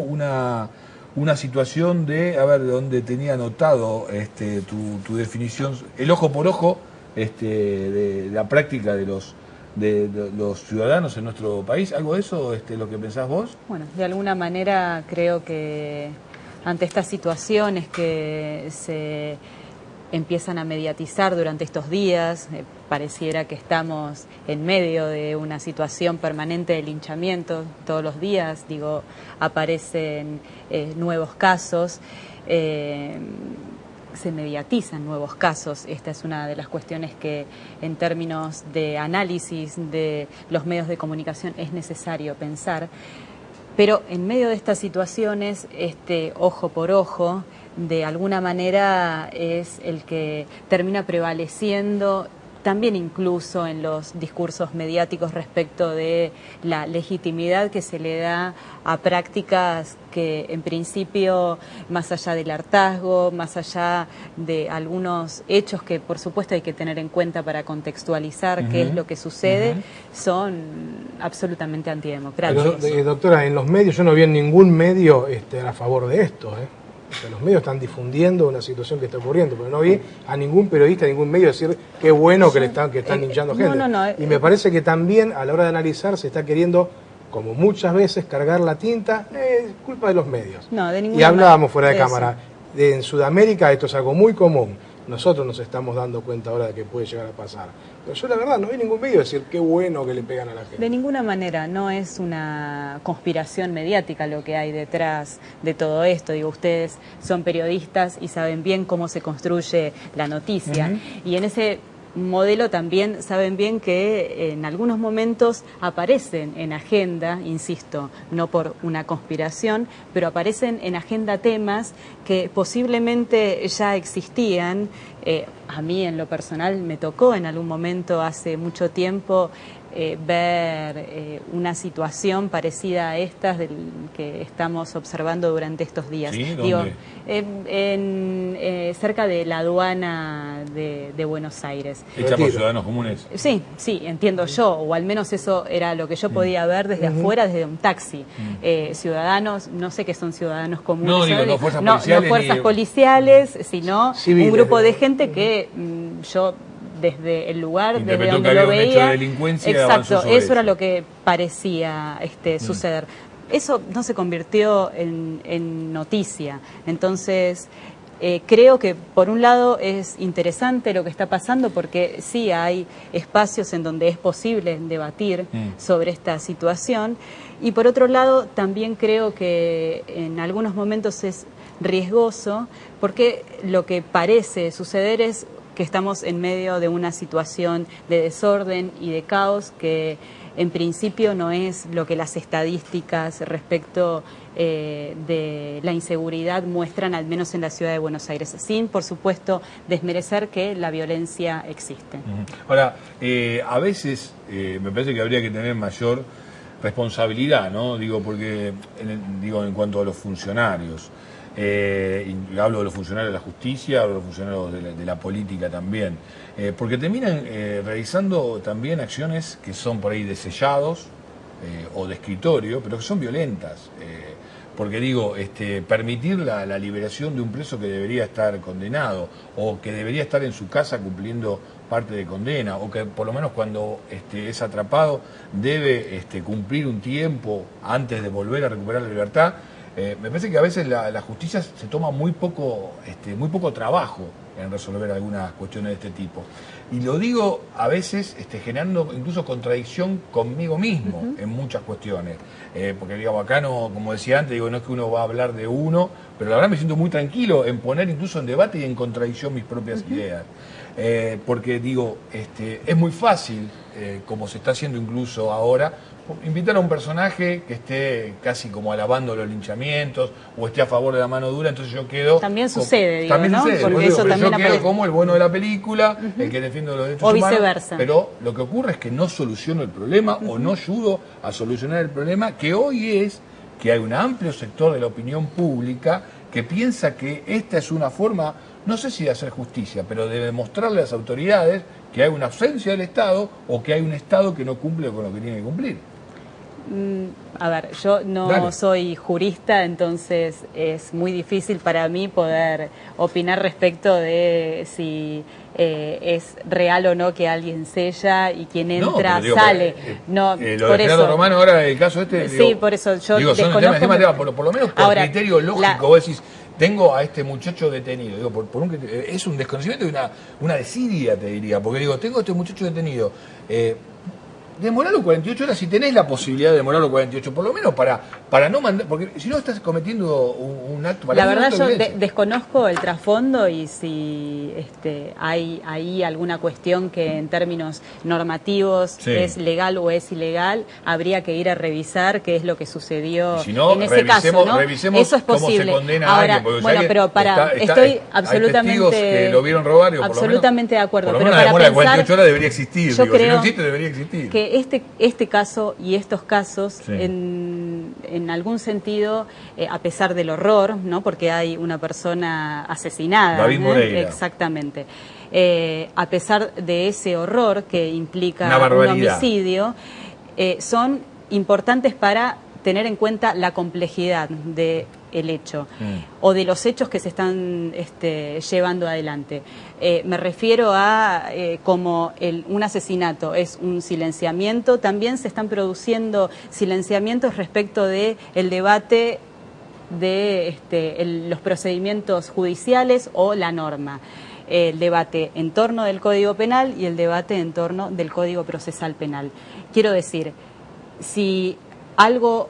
una situación de, donde tenía anotado tu definición, el ojo por ojo de la práctica de los ciudadanos en nuestro país. ¿Algo de eso lo que pensás vos? Bueno, de alguna manera creo que ante estas situaciones que se empiezan a mediatizar durante estos días, pareciera que estamos en medio de una situación permanente de linchamiento. Todos los días, aparecen nuevos casos, se mediatizan nuevos casos. Esta es una de las cuestiones que en términos de análisis de los medios de comunicación es necesario pensar. Pero en medio de estas situaciones, ojo por ojo, de alguna manera es el que termina prevaleciendo también incluso en los discursos mediáticos respecto de la legitimidad que se le da a prácticas que en principio, más allá del hartazgo, más allá de algunos hechos que por supuesto hay que tener en cuenta para contextualizar qué es lo que sucede, son absolutamente antidemocráticos. Pero, doctora, en los medios, yo no vi en ningún medio a favor de esto, los medios están difundiendo una situación que está ocurriendo, pero no vi a ningún periodista, a ningún medio decir qué bueno que están linchando gente. Y me parece que también a la hora de analizar se está queriendo, como muchas veces, cargar la tinta, es culpa de los medios. Y hablábamos fuera de cámara, en Sudamérica esto es algo muy común. Nosotros nos estamos dando cuenta ahora de que puede llegar a pasar. Pero yo la verdad no vi ningún medio decir qué bueno que le pegan a la gente. De ninguna manera, no es una conspiración mediática lo que hay detrás de todo esto. Ustedes son periodistas y saben bien cómo se construye la noticia. Y en ese modelo también saben bien que en algunos momentos aparecen en agenda, insisto, no por una conspiración, pero aparecen en agenda temas que posiblemente ya existían. A mí en lo personal me tocó en algún momento hace mucho tiempo ver una situación parecida a estas que estamos observando durante estos días. ¿Sí? ¿Dónde? Cerca de la aduana de Buenos Aires. ¿Hecha por ciudadanos comunes? Sí, entiendo yo, o al menos eso era lo que yo podía ver desde afuera, desde un taxi. Ciudadanos, no sé qué son ciudadanos comunes. No fuerzas policiales. No fuerzas policiales, sino civiles, un grupo de gente que yo desde el lugar, desde donde lo veía, exacto, eso era lo que parecía suceder. Eso no se convirtió en noticia. Entonces, Creo que por un lado es interesante lo que está pasando porque sí hay espacios en donde es posible debatir sobre esta situación y por otro lado también creo que en algunos momentos es riesgoso porque lo que parece suceder es que estamos en medio de una situación de desorden y de caos que en principio no es lo que las estadísticas respecto de la inseguridad muestran, al menos en la ciudad de Buenos Aires, sin, por supuesto, desmerecer que la violencia existe. Ahora, a veces me parece que habría que tener mayor responsabilidad, ¿no? Digo, porque en cuanto a los funcionarios, y hablo de los funcionarios de la justicia, hablo de los funcionarios de la política también, porque terminan realizando también acciones que son por ahí de sellados o de escritorio, pero que son violentas. Porque digo, permitir la liberación de un preso que debería estar condenado o que debería estar en su casa cumpliendo parte de condena o que por lo menos cuando es atrapado debe cumplir un tiempo antes de volver a recuperar la libertad. Me parece que a veces la justicia se toma muy poco trabajo en resolver algunas cuestiones de este tipo. Y lo digo a veces generando incluso contradicción conmigo mismo en muchas cuestiones. Porque digamos, acá no, como decía antes, digo, no es que uno va a hablar de uno, pero la verdad me siento muy tranquilo en poner incluso en debate y en contradicción mis propias ideas. Porque digo, es muy fácil, como se está haciendo incluso ahora, invitar a un personaje que esté casi como alabando los linchamientos o esté a favor de la mano dura, entonces yo quedo... También sucede, también ¿no? sucede, porque eso también yo quedo como el bueno de la película, el que defiende los derechos humanos, viceversa. Pero lo que ocurre es que no soluciono el problema o no ayudo a solucionar el problema, que hoy es que hay un amplio sector de la opinión pública que piensa que esta es una forma, no sé si de hacer justicia, pero de demostrarle a las autoridades que hay una ausencia del Estado o que hay un Estado que no cumple con lo que tiene que cumplir. A ver, yo no soy jurista, entonces es muy difícil para mí poder opinar respecto de si es real o no que alguien sella y quien entra sale. Lo de Gerardo Romano ahora, el caso sí, por eso yo desconozco. Por lo menos por ahora, criterio lógico, vos decís, tengo a este muchacho detenido, digo, es un desconocimiento y una desidia, te diría, porque digo, tengo a este muchacho detenido. Demorarlo 48 horas si tenés la posibilidad de demorarlo 48, por lo menos para no mandar, porque si no estás cometiendo un acto... La verdad yo desconozco el trasfondo y si hay ahí alguna cuestión que en términos normativos es legal o es ilegal, habría que ir a revisar qué es lo que sucedió si no, en ese caso, ¿no? Revisemos eso es posible. Cómo se condena ahora, a alguien, bueno, pero estoy absolutamente... que lo vieron robar, absolutamente de acuerdo. Por lo menos pero la demora de 48 horas debería existir, yo creo si no existe debería existir. Que este caso y estos casos, en algún sentido, a pesar del horror, ¿no? Porque hay una persona asesinada. David Moreira. Exactamente. A pesar de ese horror que implica un homicidio, son importantes para tener en cuenta la complejidad del hecho o de los hechos que se están llevando adelante. Me refiero a como un asesinato es un silenciamiento, también se están produciendo silenciamientos respecto de el debate de los procedimientos judiciales o la norma. El debate en torno del Código Penal y el debate en torno del Código Procesal Penal. Quiero decir, si algo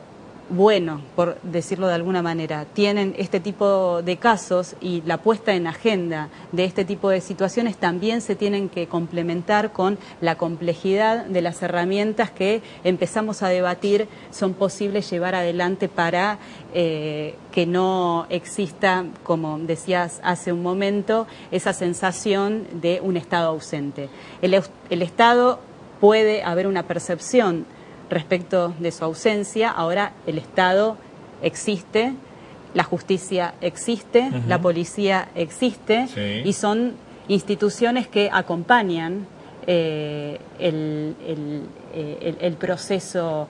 bueno, por decirlo de alguna manera, tienen este tipo de casos y la puesta en agenda de este tipo de situaciones también se tienen que complementar con la complejidad de las herramientas que empezamos a debatir son posibles llevar adelante para que no exista, como decías hace un momento, esa sensación de un Estado ausente. El Estado puede haber una percepción respecto de su ausencia, ahora el Estado existe, la justicia existe, la policía existe y son instituciones que acompañan el proceso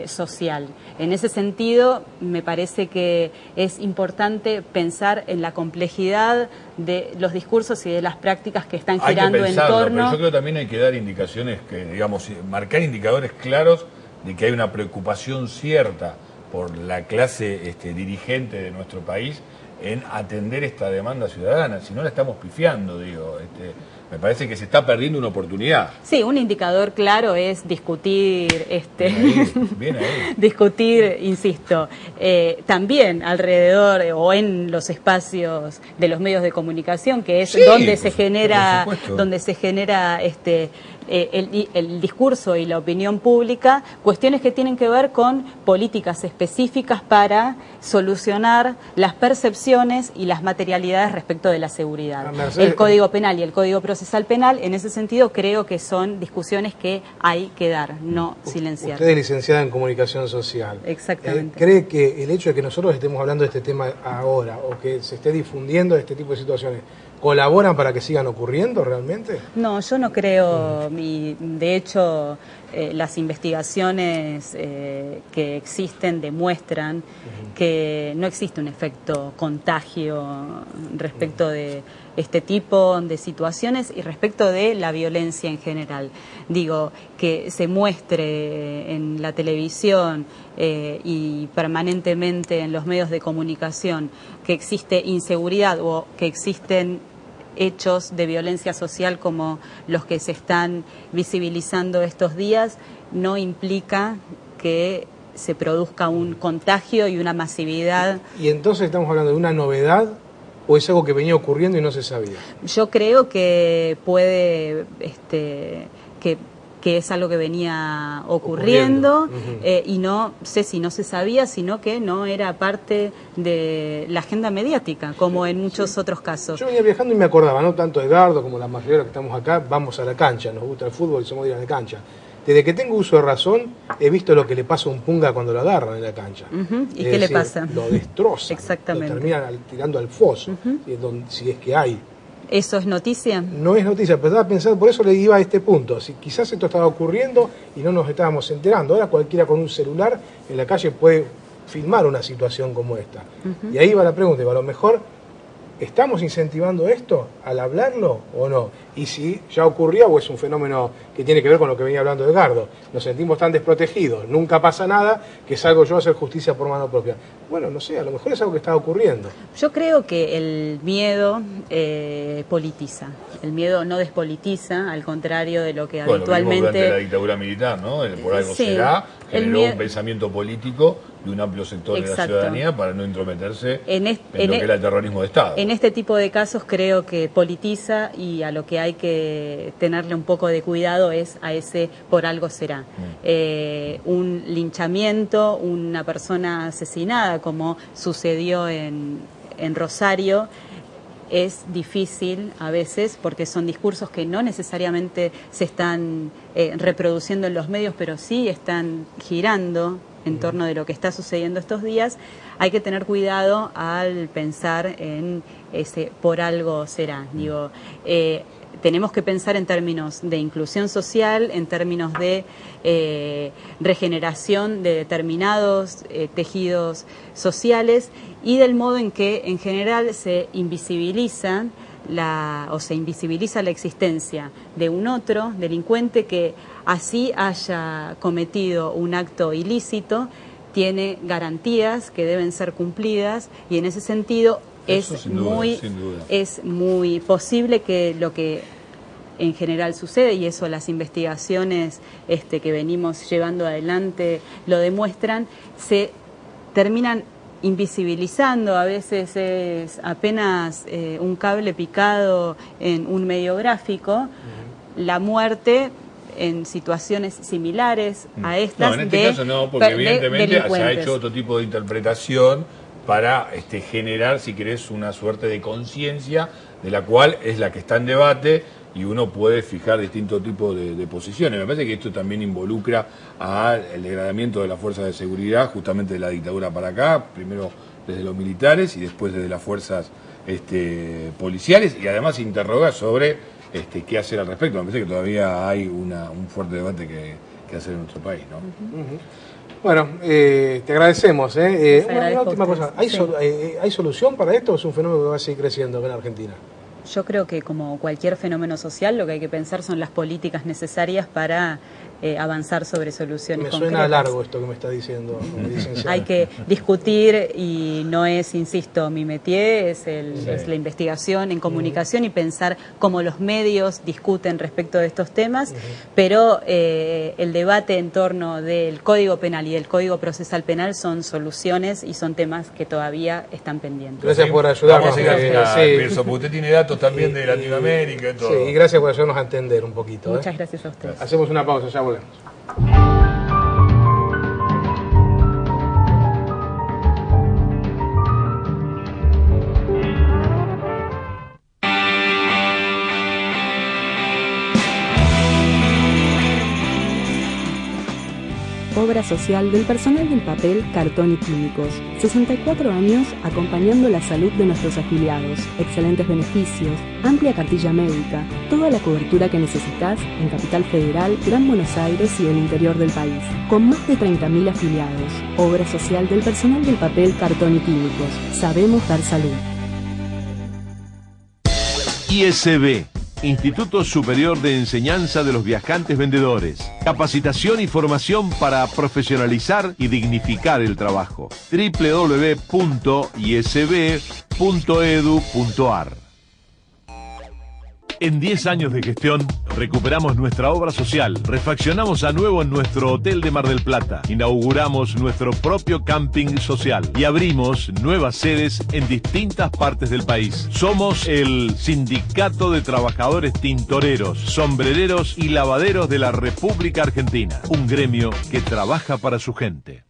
social. En ese sentido, me parece que es importante pensar en la complejidad de los discursos y de las prácticas que están girando en torno... Pero yo creo que también hay que dar indicaciones, digamos, marcar indicadores claros de que hay una preocupación cierta por la clase dirigente de nuestro país en atender esta demanda ciudadana. Si no, la estamos pifiando, digo. Me parece que se está perdiendo una oportunidad. Sí, un indicador claro es discutir, bien ahí. discutir, insisto, también alrededor o en los espacios de los medios de comunicación, que es donde se genera, el discurso y la opinión pública, cuestiones que tienen que ver con políticas específicas para solucionar las percepciones y las materialidades respecto de la seguridad. El Código Penal y el Código Procesal Penal, en ese sentido, creo que son discusiones que hay que dar, no silenciar. Usted es licenciada en comunicación social. Exactamente. ¿Cree que el hecho de que nosotros estemos hablando de este tema ahora o que se esté difundiendo este tipo de situaciones colaboran para que sigan ocurriendo realmente? No, yo no creo, y de hecho las investigaciones que existen demuestran que no existe un efecto contagio respecto de este tipo de situaciones y respecto de la violencia en general. Digo, que se muestre en la televisión y permanentemente en los medios de comunicación que existe inseguridad o que existen hechos de violencia social como los que se están visibilizando estos días, no implica que se produzca un contagio y una masividad. ¿Y entonces estamos hablando de una novedad o es algo que venía ocurriendo y no se sabía? Yo creo que puede, que es algo que venía ocurriendo. Y no sé si no se sabía, sino que no era parte de la agenda mediática, como en muchos otros casos. Yo venía viajando y me acordaba, no tanto Edgardo como la mayoría de los que estamos acá, vamos a la cancha, nos gusta el fútbol y somos de ir a la cancha. Desde que tengo uso de razón, he visto lo que le pasa a un punga cuando lo agarran en la cancha. ¿Y qué le pasa? Lo destroza. Exactamente. Lo terminan tirando al foso, si es que hay. ¿Eso es noticia? No es noticia, pero estaba pensando, por eso le iba a este punto. Si quizás esto estaba ocurriendo y no nos estábamos enterando. Ahora cualquiera con un celular en la calle puede filmar una situación como esta. Y ahí va la pregunta, a lo mejor, ¿estamos incentivando esto al hablarlo o no? Y si ya ocurría o es un fenómeno que tiene que ver con lo que venía hablando Edgardo. Nos sentimos tan desprotegidos, nunca pasa nada, que salgo yo a hacer justicia por mano propia. Bueno, no sé, a lo mejor es algo que está ocurriendo. Yo creo que el miedo politiza. El miedo no despolitiza, al contrario de lo que habitualmente... durante la dictadura militar, ¿no? Por algo será, generó un pensamiento político de un amplio sector de la ciudadanía para no intrometerse en lo que era el terrorismo de Estado. En este tipo de casos creo que politiza, y a lo que hay que tenerle un poco de cuidado es a ese por algo será. Un linchamiento, una persona asesinada, como sucedió en Rosario, es difícil a veces porque son discursos que no necesariamente se están reproduciendo en los medios, pero sí están girando en torno de lo que está sucediendo estos días. Hay que tener cuidado al pensar en ese por algo será. Digo, tenemos que pensar en términos de inclusión social, en términos de regeneración de determinados tejidos sociales y del modo en que en general se invisibiliza la existencia de un otro delincuente que así haya cometido un acto ilícito, tiene garantías que deben ser cumplidas, y en ese sentido es muy posible que lo que en general sucede, y eso las investigaciones que venimos llevando adelante lo demuestran, se terminan invisibilizando. A veces es apenas un cable picado en un medio gráfico, la muerte en situaciones similares a estas. No, en este caso no, porque evidentemente se ha hecho otro tipo de interpretación para generar, si querés, una suerte de conciencia de la cual es la que está en debate, y uno puede fijar distintos tipos de posiciones. Me parece que esto también involucra al degradamiento de las fuerzas de seguridad, justamente de la dictadura para acá, primero desde los militares y después desde las fuerzas policiales, y además interroga sobre qué hacer al respecto. Me parece que todavía hay un fuerte debate que hacer en nuestro país, ¿no? Bueno, te agradecemos. Una última cosa, Sí. ¿Hay solución para esto o es un fenómeno que va a seguir creciendo acá en Argentina? Yo creo que, como cualquier fenómeno social, lo que hay que pensar son las políticas necesarias para avanzar sobre soluciones Me concretas. suena largo esto que me está diciendo, licenciada. Hay que discutir y no es, insisto, mi métier, es la investigación en comunicación y pensar cómo los medios discuten respecto de estos temas, pero el debate en torno del Código Penal y del Código Procesal Penal son soluciones y son temas que todavía están pendientes. Gracias por ayudarnos. Vamos a ir a Sí. Pearson, porque usted tiene datos también de Latinoamérica y todo. Sí, y gracias por ayudarnos a entender un poquito. Muchas gracias a ustedes. Hacemos una pausa, ya volvemos. Obra social del personal del papel, cartón y químicos. 64 años acompañando la salud de nuestros afiliados. Excelentes beneficios, amplia cartilla médica, toda la cobertura que necesitas en Capital Federal, Gran Buenos Aires y el interior del país. Con más de 30.000 afiliados. Obra social del personal del papel, cartón y químicos. Sabemos dar salud. ISB, Instituto Superior de Enseñanza de los Viajantes Vendedores. Capacitación y formación para profesionalizar y dignificar el trabajo. www.isb.edu.ar. En 10 años de gestión, recuperamos nuestra obra social, refaccionamos a nuevo en nuestro hotel de Mar del Plata, inauguramos nuestro propio camping social y abrimos nuevas sedes en distintas partes del país. Somos el Sindicato de Trabajadores Tintoreros, Sombrereros y Lavaderos de la República Argentina, un gremio que trabaja para su gente.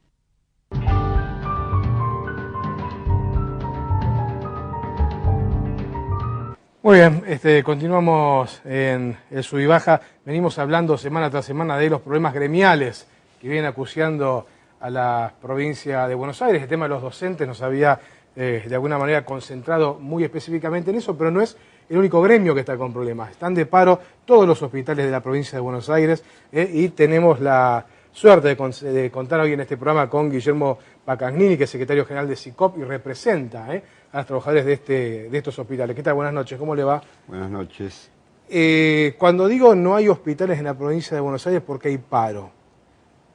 Muy bien, continuamos en el Sub y Baja. Venimos hablando semana tras semana de los problemas gremiales que vienen acuciando a la provincia de Buenos Aires. El tema de los docentes nos había de alguna manera concentrado muy específicamente en eso, pero no es el único gremio que está con problemas. Están de paro todos los hospitales de la provincia de Buenos Aires y tenemos la suerte de contar hoy en este programa con Guillermo Pacagnini, que es secretario general de SICOP y representa a los trabajadores de estos hospitales. ¿Qué tal? Buenas noches, ¿cómo le va? Buenas noches. Cuando digo no hay hospitales en la provincia de Buenos Aires porque hay paro,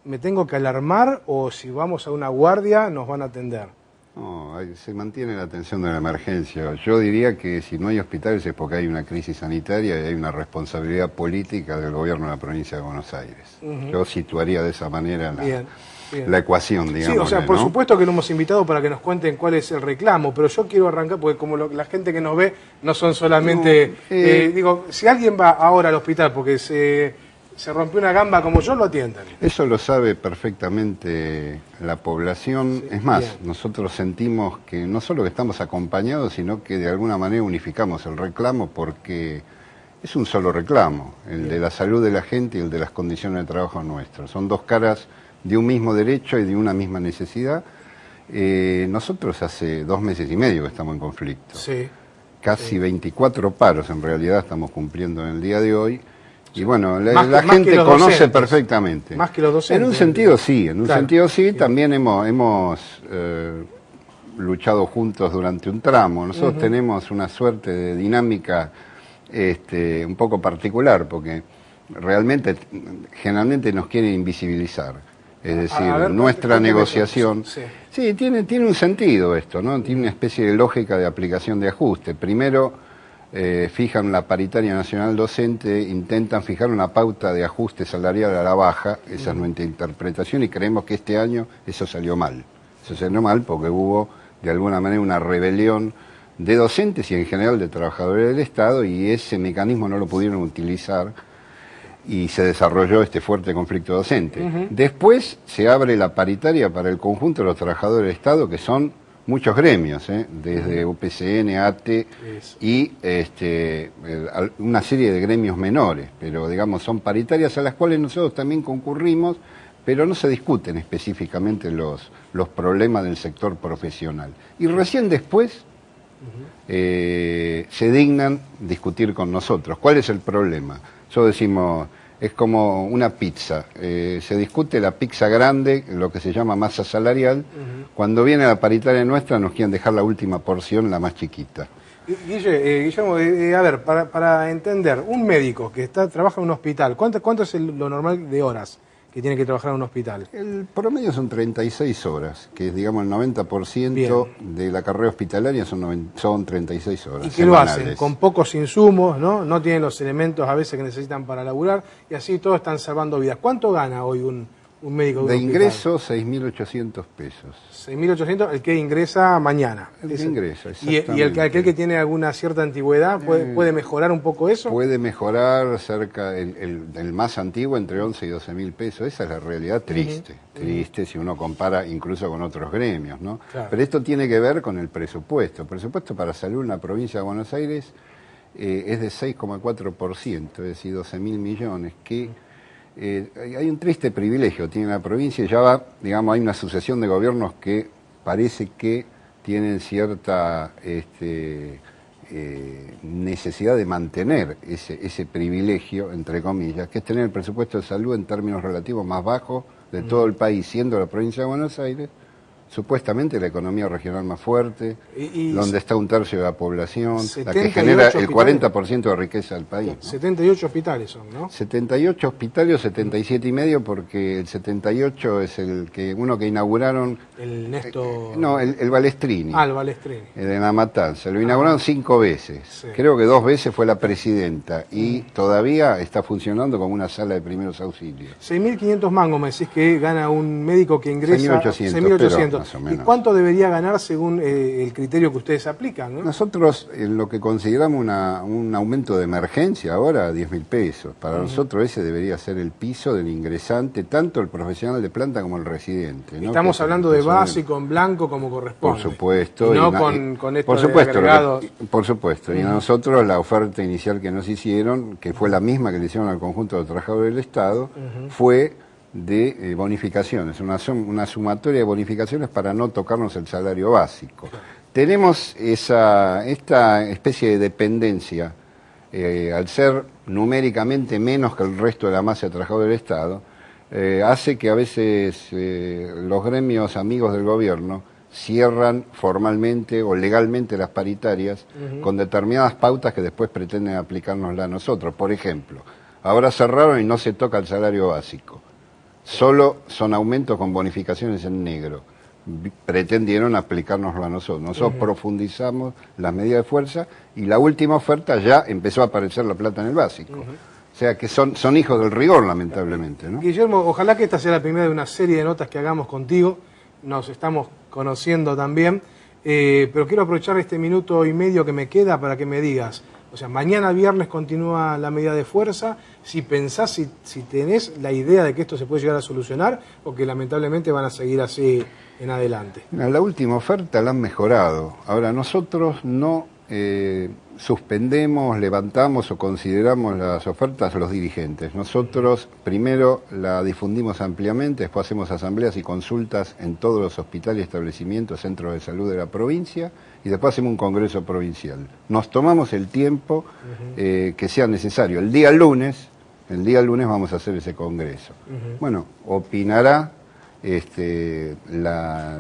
¿me tengo que alarmar o si vamos a una guardia nos van a atender? No, se mantiene la atención de la emergencia. Yo diría que si no hay hospitales es porque hay una crisis sanitaria y hay una responsabilidad política del gobierno de la provincia de Buenos Aires. Yo situaría de esa manera la ecuación, digamos. Sí, o sea, por supuesto que lo hemos invitado para que nos cuenten cuál es el reclamo, pero yo quiero arrancar porque como la gente que nos ve no son solamente... digo, si alguien va ahora al hospital porque se rompió una gamba como yo, lo atiendan. Eso lo sabe perfectamente la población. Sí, es más, bien. Nosotros sentimos que no solo que estamos acompañados, sino que de alguna manera unificamos el reclamo porque es un solo reclamo, el de la salud de la gente y el de las condiciones de trabajo nuestras. Son dos caras de un mismo derecho y de una misma necesidad. Nosotros hace 2 meses y medio que estamos en conflicto. Sí. Casi 24 paros en realidad estamos cumpliendo en el día de hoy. Y bueno, la gente conoce perfectamente. Más que los docentes. En un sentido sí, sentido sí. También hemos luchado juntos durante un tramo. Nosotros tenemos una suerte de dinámica un poco particular, porque realmente, generalmente nos quieren invisibilizar. Es decir, nuestra negociación... Sí, tiene un sentido esto, ¿no? Tiene una especie de lógica de aplicación de ajuste. Primero... fijan la paritaria nacional docente, intentan fijar una pauta de ajuste salarial a la baja, esa es nuestra interpretación y creemos que este año eso salió mal. Eso salió mal porque hubo de alguna manera una rebelión de docentes y en general de trabajadores del Estado y ese mecanismo no lo pudieron utilizar y se desarrolló este fuerte conflicto docente. Después se abre la paritaria para el conjunto de los trabajadores del Estado que son muchos gremios, desde UPCN, ATE y una serie de gremios menores, pero digamos son paritarias a las cuales nosotros también concurrimos, pero no se discuten específicamente los problemas del sector profesional. Y recién después se dignan discutir con nosotros. ¿Cuál es el problema? Nosotros decimos... Es como una pizza, se discute la pizza grande, lo que se llama masa salarial, cuando viene la paritaria nuestra nos quieren dejar la última porción, la más chiquita. Guillermo, a ver, para entender, un médico que trabaja en un hospital, ¿cuánto es lo normal de horas que tiene que trabajar en un hospital? El promedio son 36 horas, que es, digamos, el 90% Bien. de la carrera hospitalaria son 36 horas. ¿Y qué lo hacen? Con pocos insumos, ¿no? No tienen los elementos a veces que necesitan para laburar, y así todos están salvando vidas. ¿Cuánto gana hoy un médico de un hospital? ingreso, 6.800 pesos. 6.800, el que ingresa mañana. El que ingresa, ¿Y aquel que tiene alguna cierta antigüedad puede mejorar un poco eso? Puede mejorar cerca, el más antiguo, entre 11 y 12.000 pesos. Esa es la realidad triste, triste si uno compara incluso con otros gremios, ¿no? Claro. Pero esto tiene que ver con el presupuesto. El presupuesto para salud en la provincia de Buenos Aires es de 6,4%, es decir, 12.000 millones, que hay un triste privilegio, tiene la provincia, y ya va, digamos, hay una sucesión de gobiernos que parece que tienen cierta necesidad de mantener ese privilegio, entre comillas, que es tener el presupuesto de salud en términos relativos más bajos de todo el país, siendo la provincia de Buenos Aires supuestamente la economía regional más fuerte, donde está un tercio de la población, la que genera el 40% de riqueza del país, ¿no? 78 hospitales son, ¿no? 78 hospitales, 77 y medio, porque el 78 es uno que inauguraron... El Néstor... no, el Balestrini. Ah, el Balestrini. De La Matanza. Lo inauguraron 5 veces. Sí. Creo que 2 veces fue la presidenta y todavía está funcionando como una sala de primeros auxilios. 6.500 mangos me decís que gana un médico que ingresa... 6.800. Más o menos. ¿Y cuánto debería ganar según el criterio que ustedes aplican, ¿no? Nosotros, en lo que consideramos un aumento de emergencia ahora, 10.000 pesos. Para nosotros ese debería ser el piso del ingresante, tanto el profesional de planta como el residente, ¿no? Estamos hablando de básico, en blanco, como corresponde. Por supuesto. Y no con esto por supuesto, de agregados. por supuesto. Y a nosotros la oferta inicial que nos hicieron, que fue la misma que le hicieron al conjunto de trabajadores del Estado, fue de bonificaciones, una sumatoria de bonificaciones para no tocarnos el salario básico. Tenemos esta especie de dependencia, al ser numéricamente menos que el resto de la masa de trabajadores del Estado, hace que a veces los gremios amigos del gobierno cierran formalmente o legalmente las paritarias con determinadas pautas que después pretenden aplicárnosla a nosotros. Por ejemplo, ahora cerraron y no se toca el salario básico. Solo son aumentos con bonificaciones en negro. Pretendieron aplicárnoslo a nosotros. Nosotros profundizamos las medidas de fuerza y la última oferta ya empezó a aparecer la plata en el básico. O sea que son hijos del rigor, lamentablemente, ¿no? Guillermo, ojalá que esta sea la primera de una serie de notas que hagamos contigo. Nos estamos conociendo también. Pero quiero aprovechar este minuto y medio que me queda para que me digas, o sea, mañana viernes continúa la medida de fuerza, si pensás, si tenés la idea de que esto se puede llegar a solucionar o que lamentablemente van a seguir así en adelante. La última oferta la han mejorado. Ahora, nosotros no suspendemos, levantamos o consideramos las ofertas los dirigentes. Nosotros primero la difundimos ampliamente, después hacemos asambleas y consultas en todos los hospitales, establecimientos, centros de salud de la provincia y después hacemos un congreso provincial. Nos tomamos el tiempo que sea necesario. El día lunes vamos a hacer ese congreso. Bueno, opinará,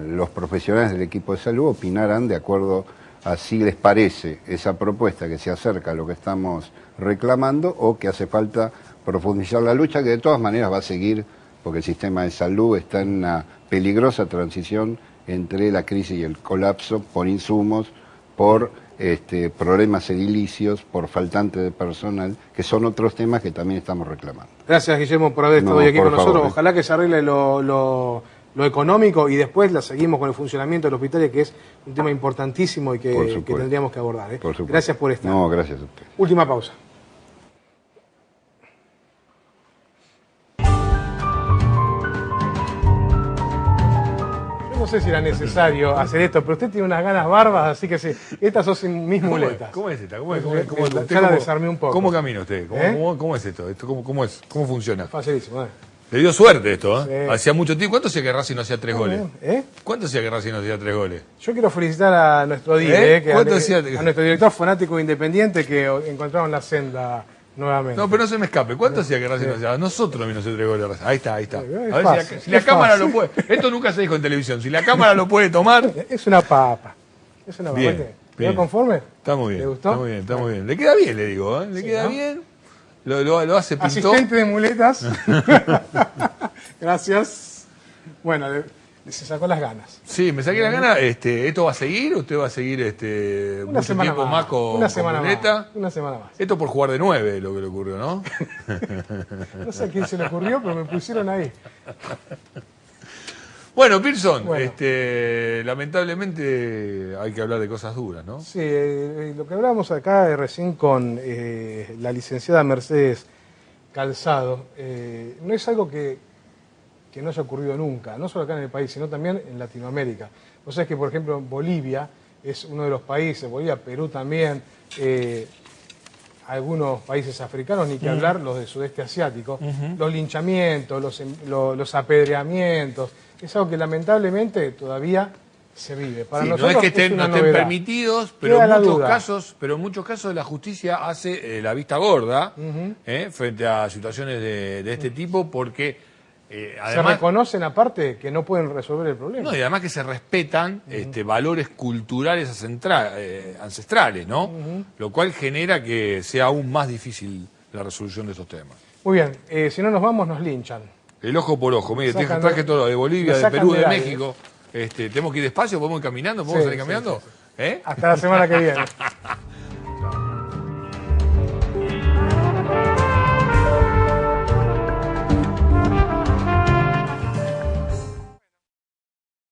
los profesionales del equipo de salud opinarán de acuerdo a si les parece esa propuesta que se acerca a lo que estamos reclamando o que hace falta profundizar la lucha, que de todas maneras va a seguir, porque el sistema de salud está en una peligrosa transición entre la crisis y el colapso por insumos, por problemas edilicios, por faltante de personal, que son otros temas que también estamos reclamando. Gracias, Guillermo, por haber estado hoy aquí con nosotros. Favor. Ojalá que se arregle lo económico y después la seguimos con el funcionamiento del hospital, que es un tema importantísimo y que tendríamos que abordar. Gracias por estar. No, gracias a usted. Última pausa. Yo no sé si era necesario hacer esto, pero usted tiene unas ganas barbas, así que sí, estas son mis muletas. ¿Cómo es esta? Ya la desarmé un poco. ¿Cómo camina usted? ¿Cómo es esto? ¿Cómo funciona? Facilísimo, Le dio suerte esto, ¿eh? Sí. Hacía mucho tiempo. ¿Cuánto hacía que Racing no hacía 3 goles? ¿Eh? ¿Cuánto hacía que Racing no hacía 3 goles? Yo quiero felicitar a nuestro DIE, ¿Cuánto a hacía? nuestro director fanático independiente que encontraron la senda nuevamente. No, pero no se me escape. ¿Cuánto hacía que Racing no hacía? Nosotros no hacía 3 goles. Ahí está. Es A ver fácil, si la es cámara fácil. lo puede. Esto nunca se dijo en televisión. Si la cámara lo puede tomar. Es una papa. Es una papa. Bien. ¿Quedó conforme? Está muy bien. ¿Le gustó? Está muy bien, está muy bien. Le queda bien, le digo, ¿eh? Le Sí, queda ¿no? bien. Lo hace pintó. Asistente de muletas. Gracias. Bueno, se sacó las ganas. Sí, me saqué la gana. ¿Esto va a seguir? ¿Usted va a seguir Una mucho semana tiempo más con, una semana con muleta? más. Una semana más. Esto por jugar de 9 lo que le ocurrió, ¿no? No sé a quién se le ocurrió, pero me pusieron ahí. Bueno, Pearson, Bueno. lamentablemente hay que hablar de cosas duras, ¿no? Sí, lo que hablábamos acá recién con la licenciada Mercedes Calzado, no es algo que no haya ocurrido nunca, no solo acá en el país, sino también en Latinoamérica. Vos sabés que, por ejemplo, Bolivia es uno de los países, Bolivia, Perú también, algunos países africanos, ni que hablar los del sudeste asiático, los linchamientos, los apedreamientos, es algo que lamentablemente todavía se vive. Para Sí, nosotros no es que una no estén novedad. permitidos, pero Queda en la muchos duda. casos la justicia hace la vista gorda frente a situaciones de este tipo, porque Se además reconocen aparte que no pueden resolver el problema. no, y además que se respetan valores culturales ancestrales, ¿no? Lo cual genera que sea aún más difícil la resolución de estos temas. Muy bien, si no nos vamos nos linchan. El ojo por ojo, mire, Sacan traje de- todo de Bolivia, me de sacan Perú, de del aire. México. ¿Tenemos que ir despacio? ¿Podemos ir caminando? ¿Podemos Sí, salir sí, caminando? sí, sí. Hasta la semana que viene.